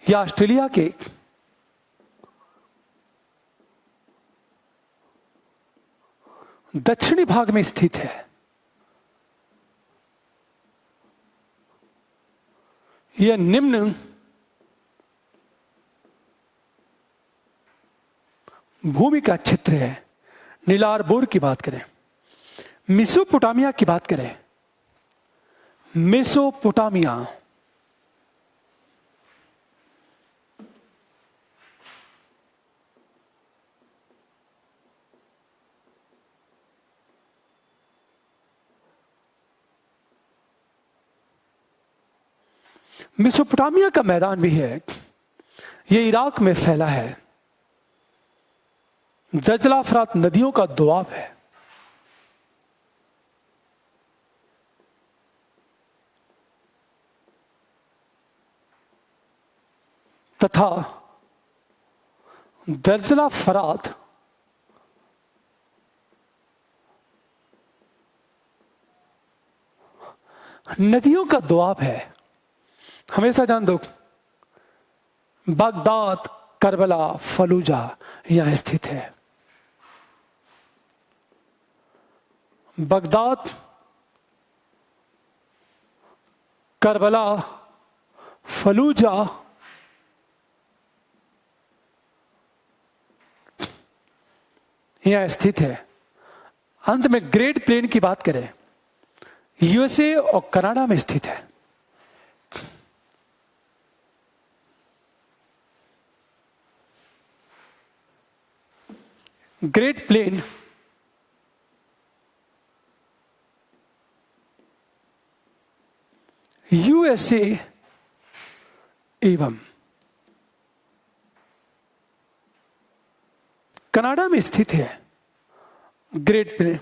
यह ऑस्ट्रेलिया के दक्षिणी भाग में स्थित है। यह निम्न भूमि का क्षेत्र है। नीलार बोर की बात करें, मेसोपोटामिया की बात करें, मेसोपोटामिया मेसोपोटामिया का मैदान भी है। यह इराक में फैला है। दजला फरात नदियों का दोआब है। तथा दजला फरात नदियों का दोआब है। हमेशा ध्यान दो, बगदाद, करबला, फलूजा यहां स्थित है। बगदाद, करबला, फलूजा यहां स्थित है। अंत में ग्रेट प्लेन की बात करें, यूएसए और कनाडा में स्थित है। ग्रेट प्लेन यूएसए एवं कनाडा में स्थित है। ग्रेट प्लेन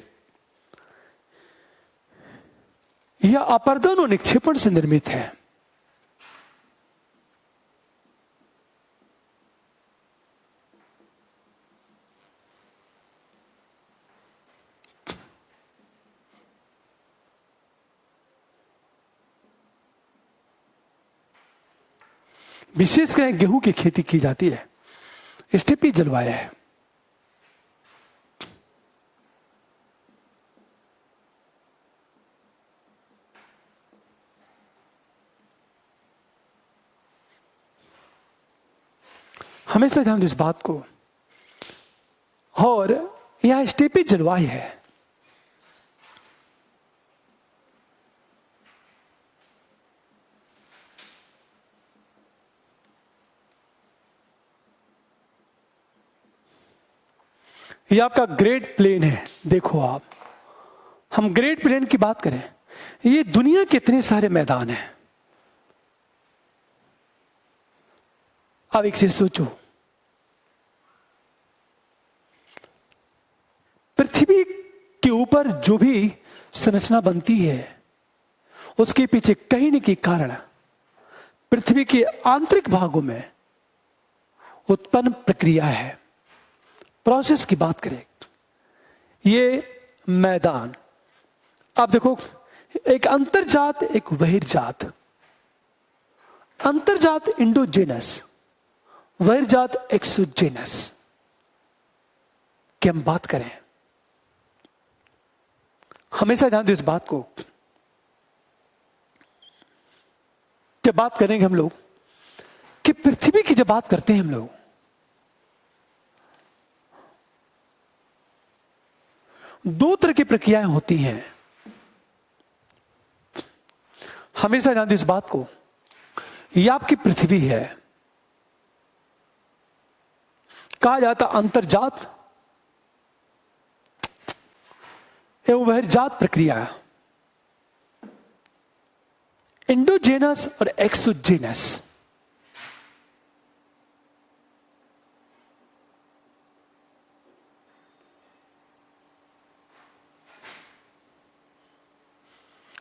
यह अपर्दन और निक्षेपण से निर्मित है। विशेषकर गेहूं की खेती की जाती है। स्टेपी जलवायु है। हमेशा ध्यान दो इस बात को। और यह स्टेपी जलवायु है। यह आपका ग्रेट प्लेन है। देखो आप, हम ग्रेट प्लेन की बात करें, ये दुनिया के इतने सारे मैदान हैं। अब एक चीज सोचो, पृथ्वी के ऊपर जो भी संरचना बनती है उसके पीछे कहीं न कहीं कारण पृथ्वी के आंतरिक भागों में उत्पन्न प्रक्रिया है। प्रोसेस की बात करें, ये मैदान, अब देखो, एक अंतर्जात, एक बहिर्जात। अंतर्जात इंडोजेनस, बहिर्जात एक्सोजेनस की हम बात करें। हमेशा ध्यान दो इस बात को। जब बात करेंगे हम लोग कि पृथ्वी की जब बात करते हैं हम लोग, दो तरह की प्रक्रियाएं होती हैं। हमेशा ध्यान दो इस बात को। यह आपकी पृथ्वी है, कहा जाता अंतर्जात एवं बहिर्जात प्रक्रिया, इंडोजेनस और एक्सोजेनस।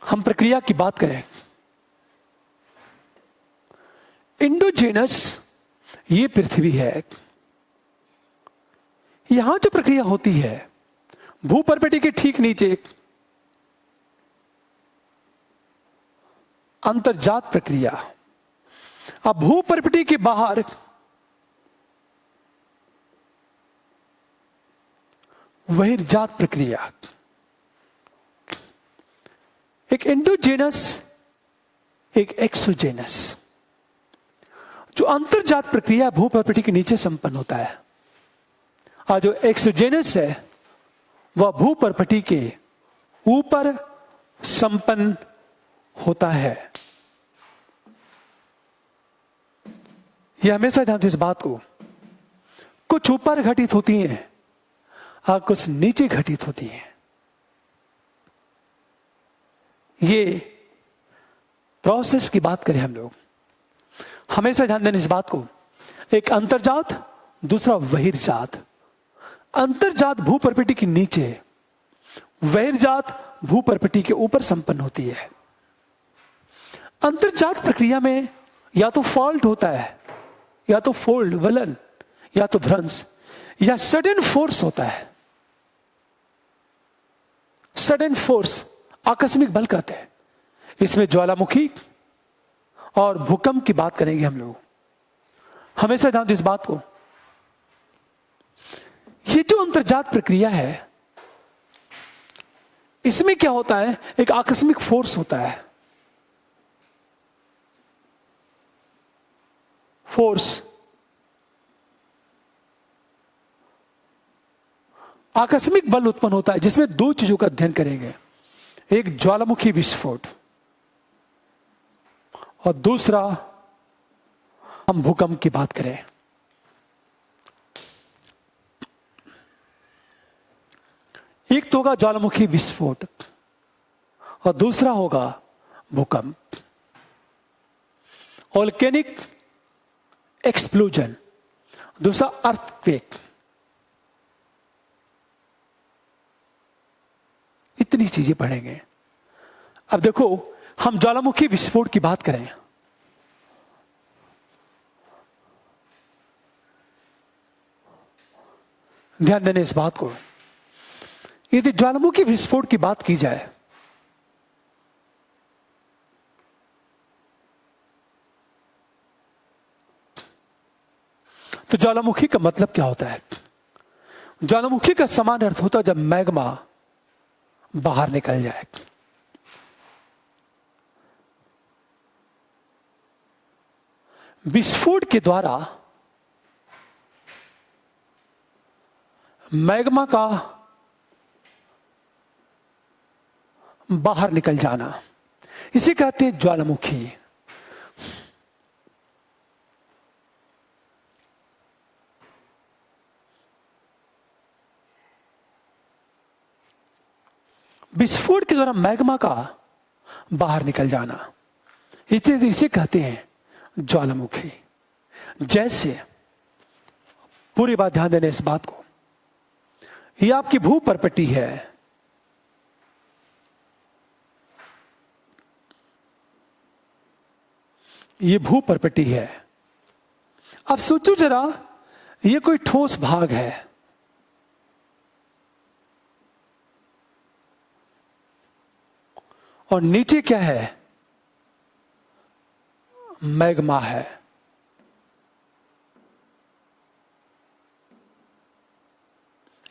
हम प्रक्रिया की बात करें, इंडोजेनस ये पृथ्वी है। यहां जो प्रक्रिया होती है भूपर्पटी के ठीक नीचे अंतर्जात प्रक्रिया। अब भूपर्पटी के बाहर बहिर्जात प्रक्रिया। एक इंडोजेनस, एक एक्सोजेनस। जो अंतर्जात प्रक्रिया भूपर्पटी के नीचे संपन्न होता है, और जो एक्सोजेनस है वह भूपर्पटी के ऊपर संपन्न होता है। यह हमेशा ध्यान दो इस बात को। कुछ ऊपर घटित होती हैं और कुछ नीचे घटित होती हैं। ये प्रोसेस की बात करें हम लोग, हमेशा ध्यान देना इस बात को। एक अंतर्जात, दूसरा बहिर्जात। अंतर्जात भूपर्पटी के नीचे, बहिर्जात भूपर्पटी के ऊपर संपन्न होती है। अंतर्जात प्रक्रिया में या तो फॉल्ट होता है, या तो फोल्ड वलन, या तो भ्रंश, या सडन फोर्स होता है। सडन फोर्स आकस्मिक बल कहते हैं। इसमें ज्वालामुखी और भूकंप की बात करेंगे हम लोग। हमेशा ध्यान दो इस बात को। ये जो अंतर्जात प्रक्रिया है, इसमें क्या होता है, एक आकस्मिक फोर्स होता है। फोर्स आकस्मिक बल उत्पन्न होता है जिसमें दो चीजों का अध्ययन करेंगे, एक ज्वालामुखी विस्फोट और दूसरा हम भूकंप की बात करें। एक तो होगा ज्वालामुखी विस्फोट और दूसरा होगा भूकंप, वोल्केनिक एक्सप्लोजन, दूसरा अर्थक्वेक। इतनी चीजें पढ़ेंगे। अब देखो, हम ज्वालामुखी विस्फोट की बात करें, ध्यान देने इस बात को, यदि ज्वालामुखी विस्फोट की बात की जाए तो ज्वालामुखी का मतलब क्या होता है? ज्वालामुखी का समान अर्थ होता है जब मैग्मा बाहर निकल जाए। विस्फोट के द्वारा मैग्मा का बाहर निकल जाना, इसे कहते हैं ज्वालामुखी। विस्फोट के द्वारा मैग्मा का बाहर निकल जाना, इसे कहते हैं ज्वालामुखी। जैसे, पूरी बात ध्यान देने इस बात को, यह आपकी भूपर्पटी है, ये भूपर्पटी है। अब सोचो जरा, ये कोई ठोस भाग है, और नीचे क्या है? मैग्मा है।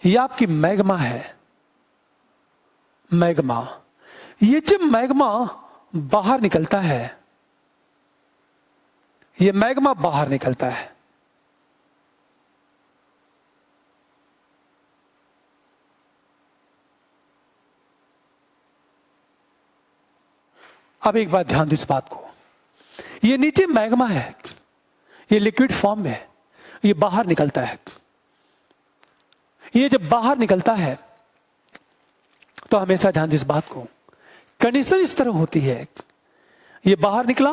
यह आपकी मैग्मा है, मैग्मा। ये जब मैग्मा बाहर निकलता है, ये मैग्मा बाहर निकलता है, अब एक बात ध्यान दो इस बात को, ये नीचे मैग्मा है, ये लिक्विड फॉर्म में है, ये बाहर निकलता है। ये जब बाहर निकलता है तो हमेशा ध्यान दो इस बात को, कंडीशन इस तरह होती है, ये बाहर निकला,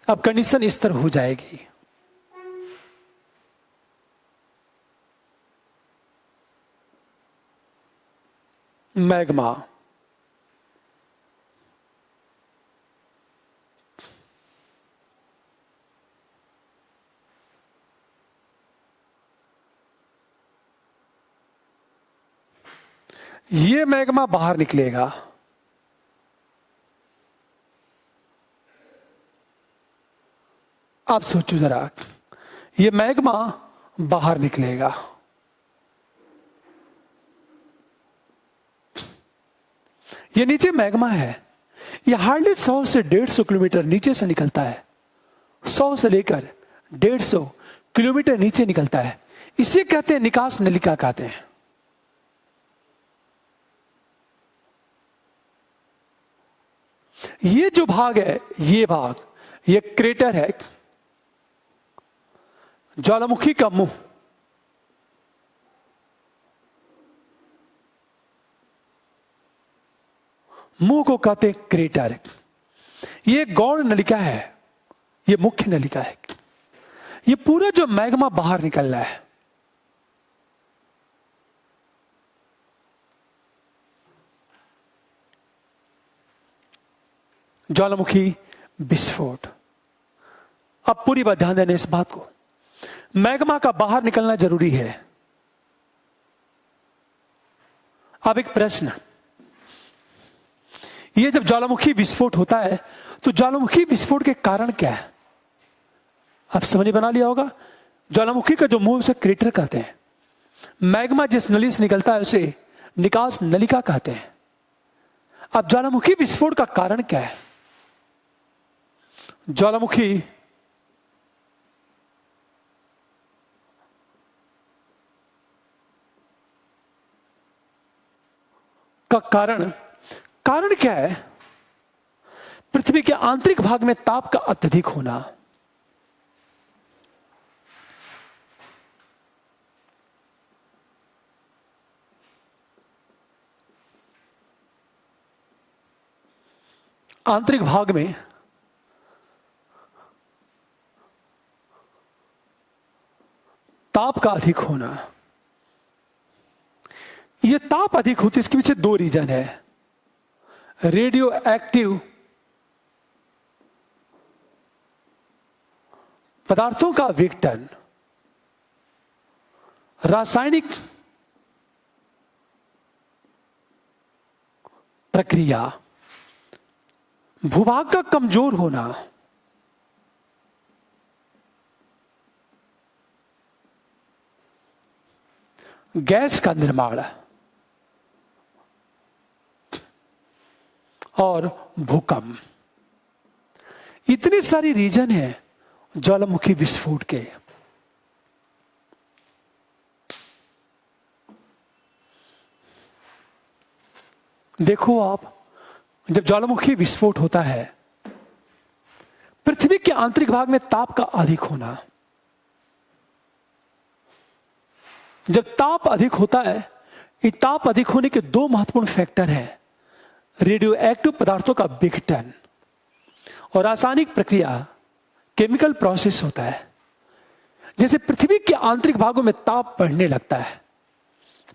अब कंडीशन इस तरह हो जाएगी, मैग्मा ये मैग्मा बाहर निकलेगा, आप सोचो जरा, ये मैग्मा बाहर निकलेगा, ये नीचे मैग्मा है, ये हार्डली 100 से 150 किलोमीटर नीचे से निकलता है, 100 से लेकर 150 किलोमीटर नीचे निकलता है, इसे कहते हैं निकास नलिका कहते हैं। ये जो भाग है, ये भाग, ये क्रेटर है, ज्वालामुखी का मुंह। मुंह को कहते हैं क्रेटर। ये गौण नलिका है, ये मुख्य नलिका है। ये पूरा जो मैग्मा बाहर निकल रहा है, ज्वालामुखी विस्फोट। अब पूरी बात ध्यान देने इस बात को, मैग्मा का बाहर निकलना जरूरी है। अब एक प्रश्न, ये जब ज्वालामुखी विस्फोट होता है तो ज्वालामुखी विस्फोट के कारण क्या है? आप समझ बना लिया होगा। ज्वालामुखी का जो मुंह उसे क्रेटर कहते हैं, मैग्मा जिस नली से निकलता है उसे निकास नलिका कहते हैं। अब ज्वालामुखी विस्फोट का कारण क्या है? ज्वालामुखी का कारण कारण क्या है? पृथ्वी के आंतरिक भाग में ताप का अत्यधिक होना। आंतरिक भाग में ताप का अधिक होना। यह ताप अधिक होती है, इसके पीछे दो रीजन है। रेडियो एक्टिव पदार्थों का विघटन, रासायनिक प्रक्रिया, भूभाग का कमजोर होना, गैस का निर्माण और भूकंप, इतनी सारी रीजन है ज्वालामुखी विस्फोट के। देखो आप, जब ज्वालामुखी विस्फोट होता है, पृथ्वी के आंतरिक भाग में ताप का अधिक होना। जब ताप अधिक होता है, ये ताप अधिक होने के दो महत्वपूर्ण फैक्टर हैं। रेडियो एक्टिव पदार्थों का विघटन और रासायनिक प्रक्रिया, केमिकल प्रोसेस होता है। जैसे पृथ्वी के आंतरिक भागों में ताप बढ़ने लगता है।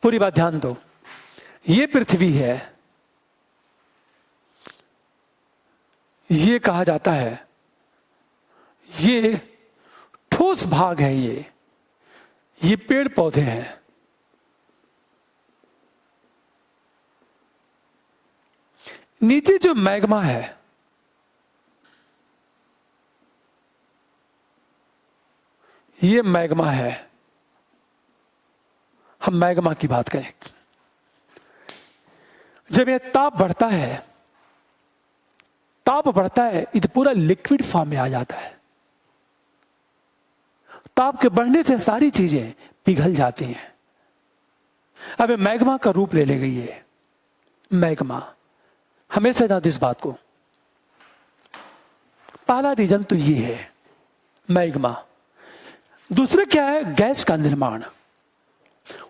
पूरी बात ध्यान दो, ये पृथ्वी है, ये कहा जाता है, ये ठोस भाग है, ये पेड़ पौधे हैं। नीचे जो मैग्मा है, ये मैग्मा है। हम मैग्मा की बात करें, जब यह ताप बढ़ता है, ये तो पूरा लिक्विड फॉर्म में आ जाता है। ताप के बढ़ने से सारी चीजें पिघल जाती हैं। अब मैग्मा का रूप ले गई है। मैग्मा हमेशा याद इस बात को, पहला रीजन तो ये है मैग्मा। दूसरा क्या है? गैस का निर्माण।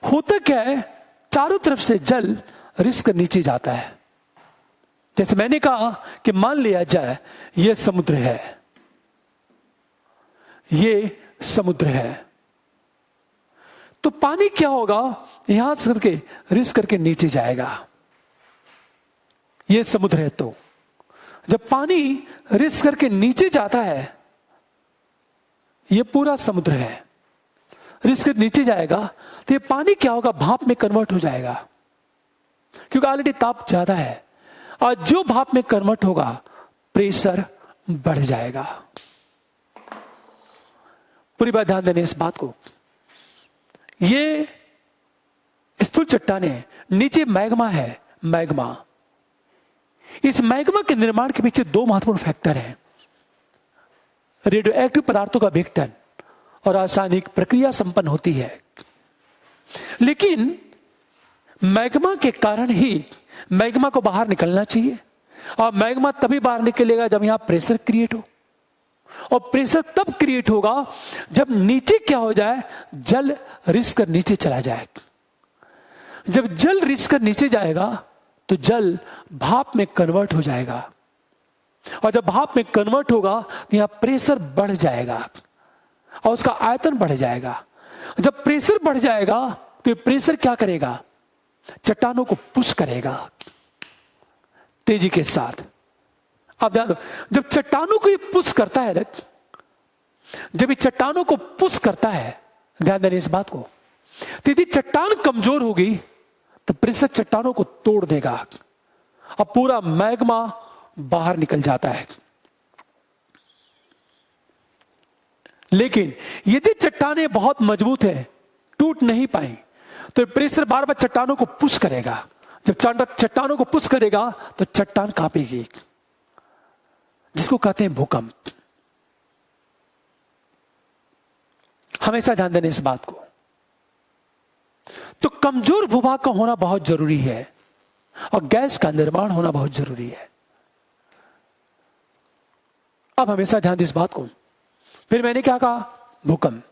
होता क्या है, चारों तरफ से जल रिस कर नीचे जाता है। जैसे मैंने कहा कि मान लिया जाए यह समुद्र है, ये समुद्र है, तो पानी क्या होगा, यहां से करके रिस करके नीचे जाएगा। यह समुद्र है, तो जब पानी रिस करके नीचे जाता है, यह पूरा समुद्र है, रिस कर नीचे जाएगा, तो यह पानी क्या होगा, भाप में कन्वर्ट हो जाएगा, क्योंकि ऑलरेडी ताप ज्यादा है। और जो भाप में कन्वर्ट होगा, प्रेशर बढ़ जाएगा। पूरी बात ध्यान देने इस बात को। ये स्थूल चट्टानें, नीचे मैग्मा है, मैग्मा। इस मैग्मा के निर्माण के पीछे दो महत्वपूर्ण फैक्टर हैं। रेडियो एक्टिव पदार्थों का विघटन और रासायनिक प्रक्रिया संपन्न होती है। लेकिन मैग्मा के कारण ही मैग्मा को बाहर निकलना चाहिए, और मैग्मा तभी बाहर निकलेगा जब यहां प्रेशर क्रिएट हो। और प्रेशर तब क्रिएट होगा जब नीचे क्या हो जाए, जल रिस कर नीचे चला जाए। जब जल रिस कर नीचे जाएगा तो जल भाप में कन्वर्ट हो जाएगा, और जब भाप में कन्वर्ट होगा तो यहां प्रेशर बढ़ जाएगा और उसका आयतन बढ़ जाएगा। जब प्रेशर बढ़ जाएगा तो ये प्रेशर क्या करेगा, चट्टानों को पुश करेगा तेजी के साथ। अब ध्यान दो, जब चट्टानों को ये पुश करता है, जब ये चट्टानों को पुश करता है, ध्यान देने इस बात को, तो यदि चट्टान कमजोर होगी तो प्रेशर चट्टानों को तोड़ देगा और पूरा मैग्मा बाहर निकल जाता है। लेकिन यदि चट्टानें बहुत मजबूत है, टूट नहीं पाई, तो प्रेशर बार बार चट्टानों को पुश करेगा। जब चट्टानों को पुश करेगा तो चट्टान कांपेगी, जिसको कहते हैं भूकंप। हमेशा ध्यान देने इस बात को। तो कमजोर भूभाग का होना बहुत जरूरी है। और गैस का निर्माण होना बहुत जरूरी है। अब हमेशा ध्यान दें इस बात को। फिर मैंने क्या कहा? भूकंप।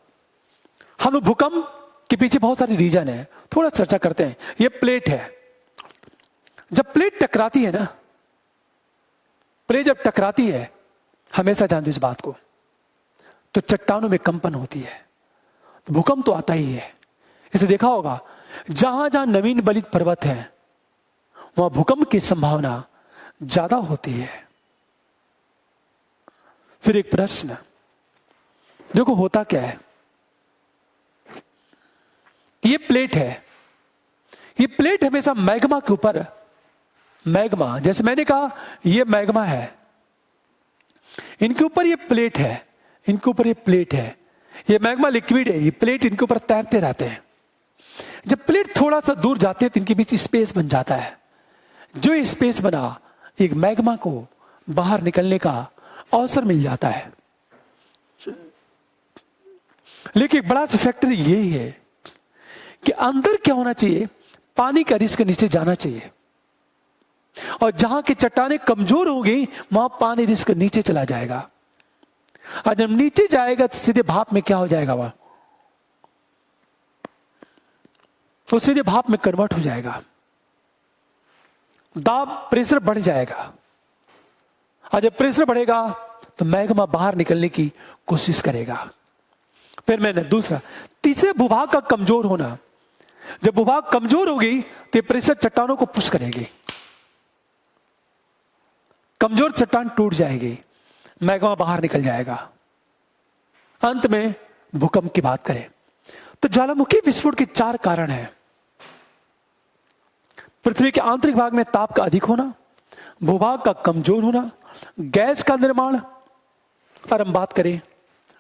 हम लोग भूकंप के पीछे बहुत सारी रीजन है, थोड़ा चर्चा करते हैं। ये प्लेट है, जब प्लेट टकराती है ना, प्लेट जब टकराती है, हमेशा ध्यान दो इस बात को, तो चट्टानों में कंपन होती है, तो भूकंप तो आता ही है। इसे देखा होगा, जहां जहां नवीन बलित पर्वत है वहां भूकंप की संभावना ज्यादा होती है। फिर एक प्रश्न देखो, होता क्या है? ये प्लेट है, ये प्लेट हमेशा मैग्मा के ऊपर, मैग्मा, जैसे मैंने कहा ये मैग्मा है, इनके ऊपर ये प्लेट है, इनके ऊपर ये प्लेट है, ये मैग्मा लिक्विड है, ये प्लेट इनके ऊपर तैरते रहते हैं। जब प्लेट थोड़ा सा दूर जाते हैं तो इनके बीच स्पेस बन जाता है। जो स्पेस बना, एक मैग्मा को बाहर निकलने का अवसर मिल जाता है। लेकिन एक बड़ा सा फैक्टर यही है कि अंदर क्या होना चाहिए, पानी का रिस्क नीचे जाना चाहिए, और जहां की चट्टानें कमजोर होंगी वहां पानी रिस्क नीचे चला जाएगा, और जब नीचे जाएगा तो सीधे भाप में क्या हो जाएगा, वहां तो सीधे भाप में कन्वर्ट हो जाएगा, दाब प्रेशर बढ़ जाएगा, और जब प्रेशर बढ़ेगा तो मैग्मा बाहर निकलने की कोशिश करेगा। फिर मैंने दूसरा, तीसरे भूभाग का कमजोर होना, जब भूभाग कमजोर होगी तो प्रेशर चट्टानों को पुश करेगी, कमजोर चट्टान टूट जाएगी, मैग्मा बाहर निकल जाएगा। अंत में भूकंप की बात करें तो ज्वालामुखी विस्फोट के 4 कारण हैं। पृथ्वी के आंतरिक भाग में ताप का अधिक होना, भूभाग का कमजोर होना, गैस का निर्माण, और हम बात करें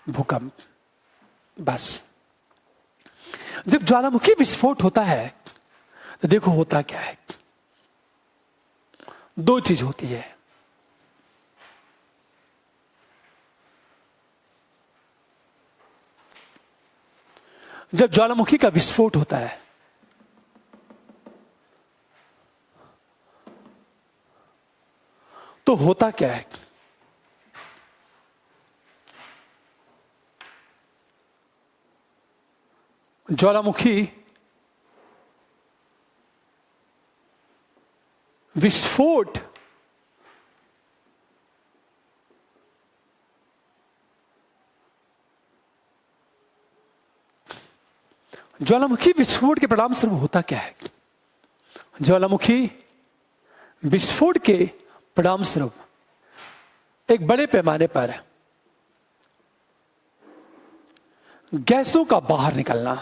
भूकंप। बस जब ज्वालामुखी विस्फोट होता है तो देखो होता क्या है, 2 चीज होती है। जब ज्वालामुखी का विस्फोट होता है तो होता क्या है, ज्वालामुखी विस्फोट ज्वालामुखी विस्फोट के परिणाम स्वरूप होता क्या है, ज्वालामुखी विस्फोट के परिणाम स्वरूप एक बड़े पैमाने पर गैसों का बाहर निकलना।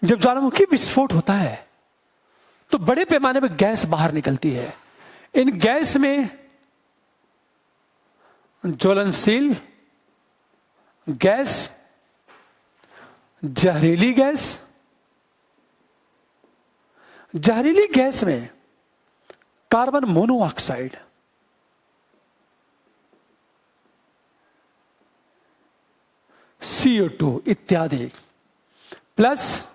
जब ज्वालामुखी विस्फोट होता है तो बड़े पैमाने पर गैस बाहर निकलती है। इन गैस में ज्वलनशील गैस, जहरीली गैस, जहरीली गैस में कार्बन मोनोऑक्साइड, CO2 इत्यादि, प्लस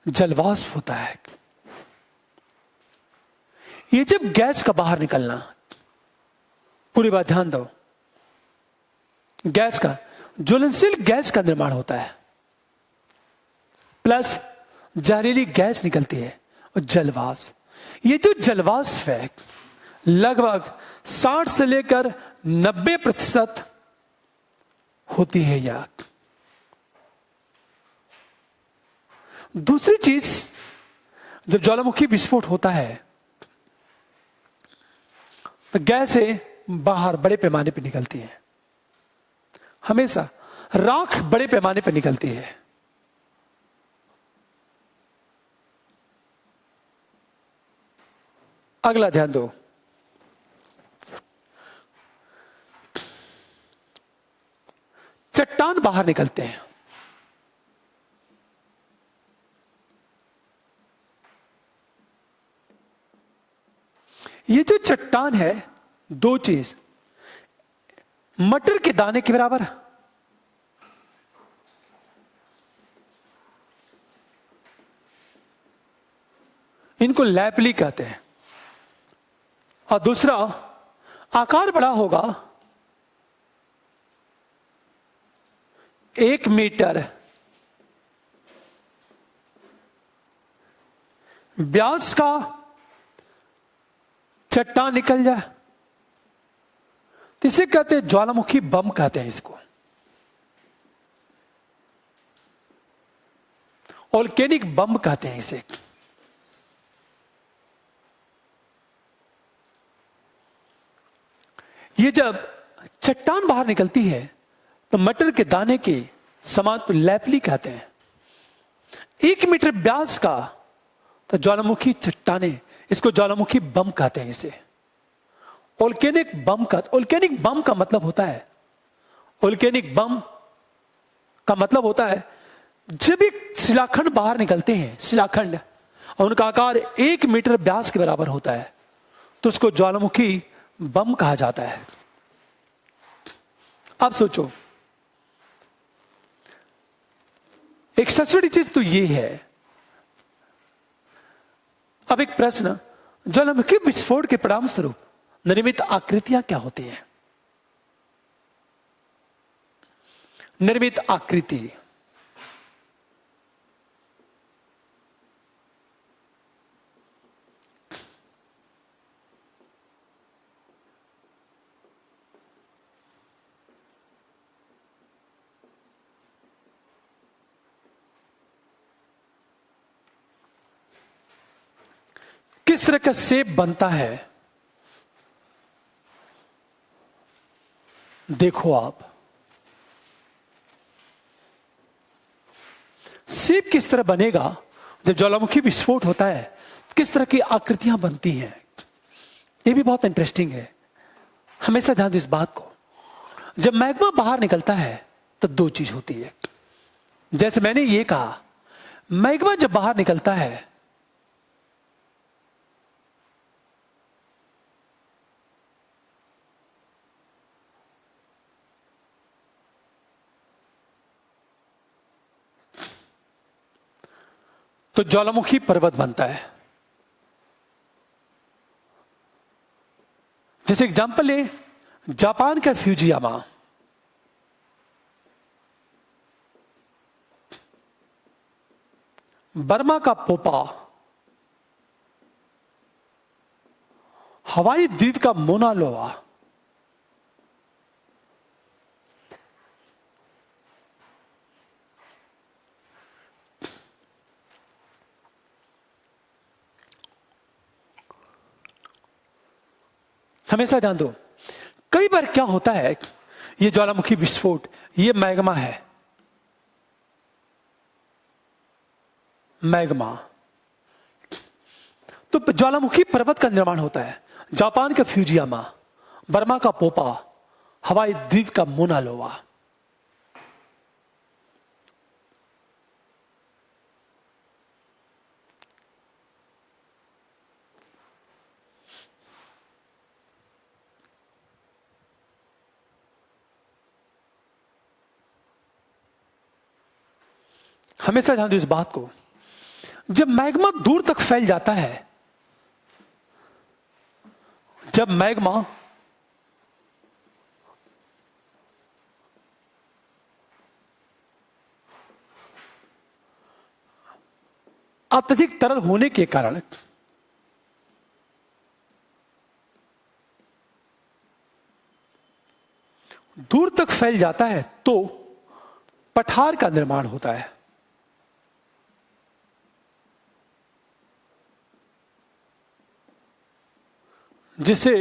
जलवाष्प होता है। ये जब गैस का बाहर निकलना, पूरी बात ध्यान दो, गैस का, ज्वलनशील गैस का निर्माण होता है, प्लस जहरीली गैस निकलती है, और जलवाष्प। ये जो जलवाष्प है लगभग 60 से लेकर 90% होती है याद। दूसरी चीज, जब ज्वालामुखी विस्फोट होता है तो गैसें बाहर बड़े पैमाने पर निकलती हैं, हमेशा राख बड़े पैमाने पर निकलती है। अगला ध्यान दो, चट्टान बाहर निकलते हैं। ये जो चट्टान है, 2 चीज, मटर के दाने के बराबर, इनको लैपली कहते हैं। और दूसरा, आकार बड़ा होगा, 1 मीटर व्यास का चट्टान निकल जाए, इसे कहते हैं ज्वालामुखी बम कहते हैं इसको। वोल्केनिक बम कहते हैं इसे। ये जब चट्टान बाहर निकलती है तो मटर के दाने के समान तो लैपली कहते हैं। 1 मीटर व्यास का तो ज्वालामुखी चट्टाने, इसको ज्वालामुखी बम कहते हैं इसे। वोल्केनिक बम का मतलब होता है, वोल्केनिक बम का मतलब होता है जब एक शिलाखंड बाहर निकलते हैं, शिलाखंड, और उनका आकार 1 मीटर व्यास के बराबर होता है, तो उसको ज्वालामुखी बम कहा जाता है। अब सोचो, एक सबसे बड़ी चीज तो ये है। अब एक प्रश्न, ज्वालामुखी विस्फोट के परिणाम स्वरूप निर्मित आकृतियां क्या होती हैं? निर्मित आकृति, किस तरह का शेप बनता है? देखो आप, शेप किस तरह बनेगा जब ज्वालामुखी विस्फोट होता है, किस तरह की आकृतियां बनती हैं, यह भी बहुत इंटरेस्टिंग है। हमेशा ध्यान दो इस बात को। जब मैग्मा बाहर निकलता है तो 2 चीज होती है। जैसे मैंने ये कहा, मैग्मा जब बाहर निकलता है तो ज्वालामुखी पर्वत बनता है। जैसे एग्जांपल ले, जापान का फ्यूजियामा, बर्मा का पोपा, हवाई द्वीप का मोना लोआ, हमेशा ध्यान दो। कई बार क्या होता है, ये ज्वालामुखी विस्फोट, ये मैग्मा है, मैग्मा, तो ज्वालामुखी पर्वत का निर्माण होता है। जापान का फ्यूजियामा, बर्मा का पोपा, हवाई द्वीप का मोना लोआ। हमेशा ध्यान दो इस बात को। जब मैग्मा दूर तक फैल जाता है, जब मैग्मा अत्यधिक तरल होने के कारण दूर तक फैल जाता है तो पठार का निर्माण होता है। जिसे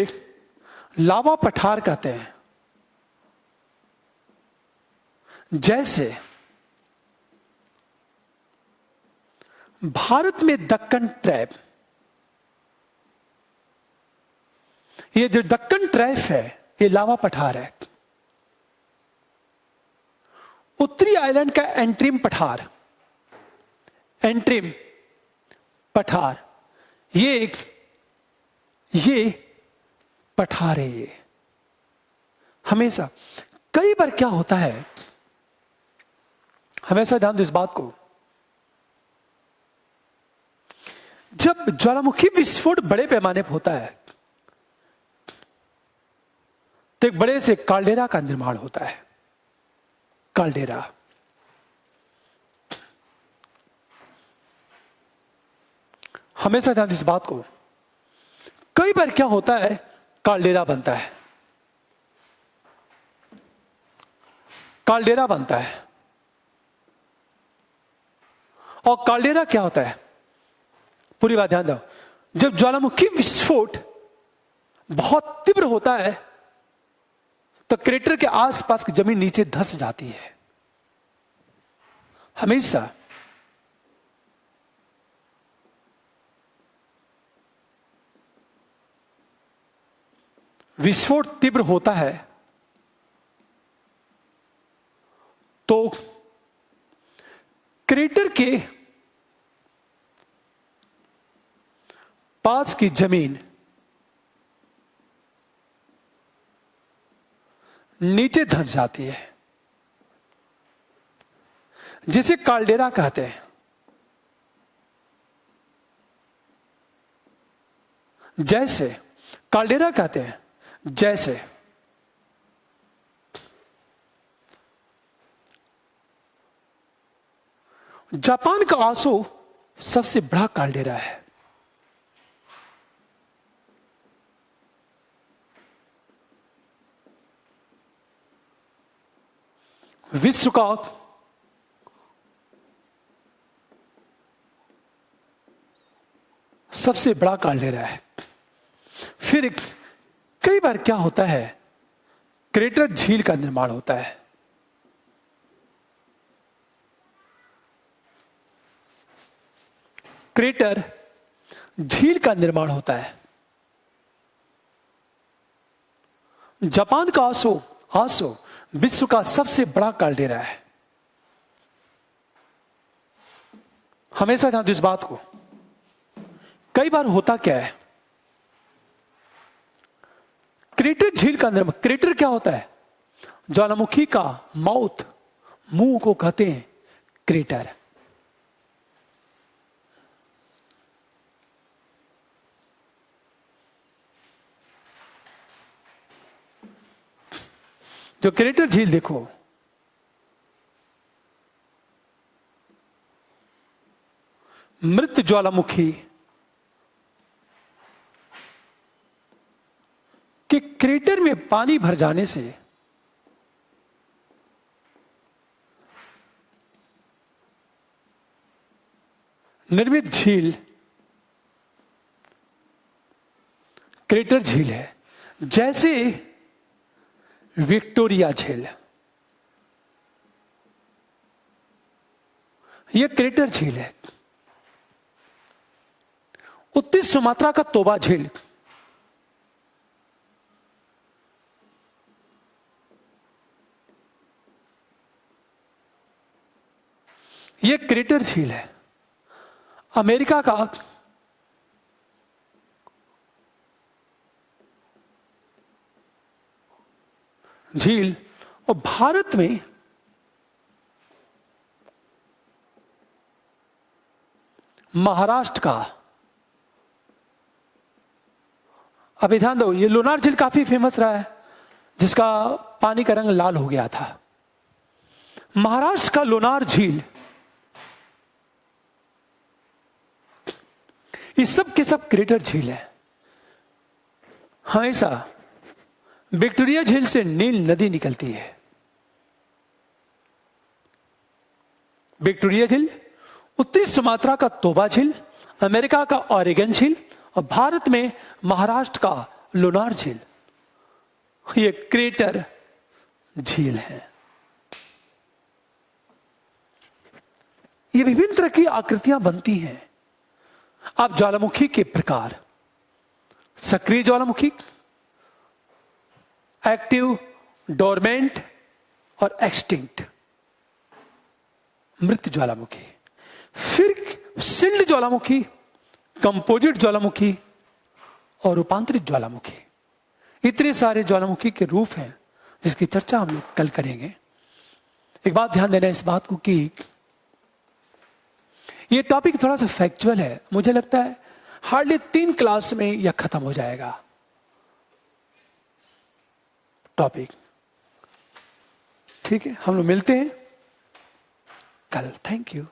लावा पठार कहते हैं। जैसे भारत में दक्कन ट्रैप, ये जो दक्कन ट्रैप है ये लावा पठार है। उत्तरी आइलैंड का एंट्रीम पठार, एंट्रीम पठार, ये पठार है। ये हमेशा, कई बार क्या होता है, हमेशा ध्यान दो इस बात को, जब ज्वालामुखी विस्फोट बड़े पैमाने पर होता है तो एक बड़े से काल्डेरा का निर्माण होता है। काल्डेरा, हमेशा ध्यान इस बात को, कई बार क्या होता है, काल्डेरा बनता है। काल्डेरा बनता है और काल्डेरा क्या होता है, पूरी बात ध्यान दो। जब ज्वालामुखी विस्फोट बहुत तीव्र होता है तो क्रेटर के आसपास की जमीन नीचे धंस जाती है। हमेशा विस्फोट तीव्र होता है तो क्रेटर के पास की जमीन नीचे धंस जाती है, जिसे काल्डेरा कहते हैं। जैसे काल्डेरा कहते हैं, जैसे जापान का आसो सबसे बड़ा काल्डेरा है। विश्व का सबसे बड़ा काल्डेरा है। फिर कई बार क्या होता है, क्रेटर झील का निर्माण होता है। क्रेटर झील का निर्माण होता है। जापान का आसो विश्व का सबसे बड़ा काल्डेरा है। हमेशा ध्यान दो इस बात को। कई बार होता क्या है, क्रेटर झील का निर्माण, क्रेटर क्या होता है, ज्वालामुखी का माउथ, मुंह को कहते हैं क्रेटर। जो क्रेटर झील देखो, मृत ज्वालामुखी के क्रेटर में पानी भर जाने से निर्मित झील क्रेटर झील है। जैसे विक्टोरिया झील, यह क्रेटर झील है। उत्तरी सुमात्रा का तोबा झील, यह क्रेटर झील है। अमेरिका का झील, और भारत में महाराष्ट्र का, अभी ध्यान दो, ये लोनार झील काफी फेमस रहा है, जिसका पानी का रंग लाल हो गया था। महाराष्ट्र का लोनार झील, ये सब के सब क्रेटर झील है। हमेशा विक्टोरिया झील से नील नदी निकलती है। विक्टोरिया झील, उत्तरी सुमात्रा का तोबा झील, अमेरिका का ऑरेगन झील और भारत में महाराष्ट्र का लोनार झील, ये क्रेटर झील है। ये विभिन्न तरह की आकृतियां बनती हैं। आप ज्वालामुखी के प्रकार, सक्रिय ज्वालामुखी, एक्टिव, डोरमेंट और एक्सटिंक्ट, मृत ज्वालामुखी। फिर सिल्ड ज्वालामुखी, कंपोजिट ज्वालामुखी और रूपांतरित ज्वालामुखी। इतने सारे ज्वालामुखी के रूप हैं जिसकी चर्चा हम लोग कल करेंगे। एक बात ध्यान देना इस बात को कि ये टॉपिक थोड़ा सा फैक्चुअल है, मुझे लगता है हार्डली 3 क्लास में यह खत्म हो जाएगा टॉपिक। ठीक है, हम लोग मिलते हैं कल। Thank you.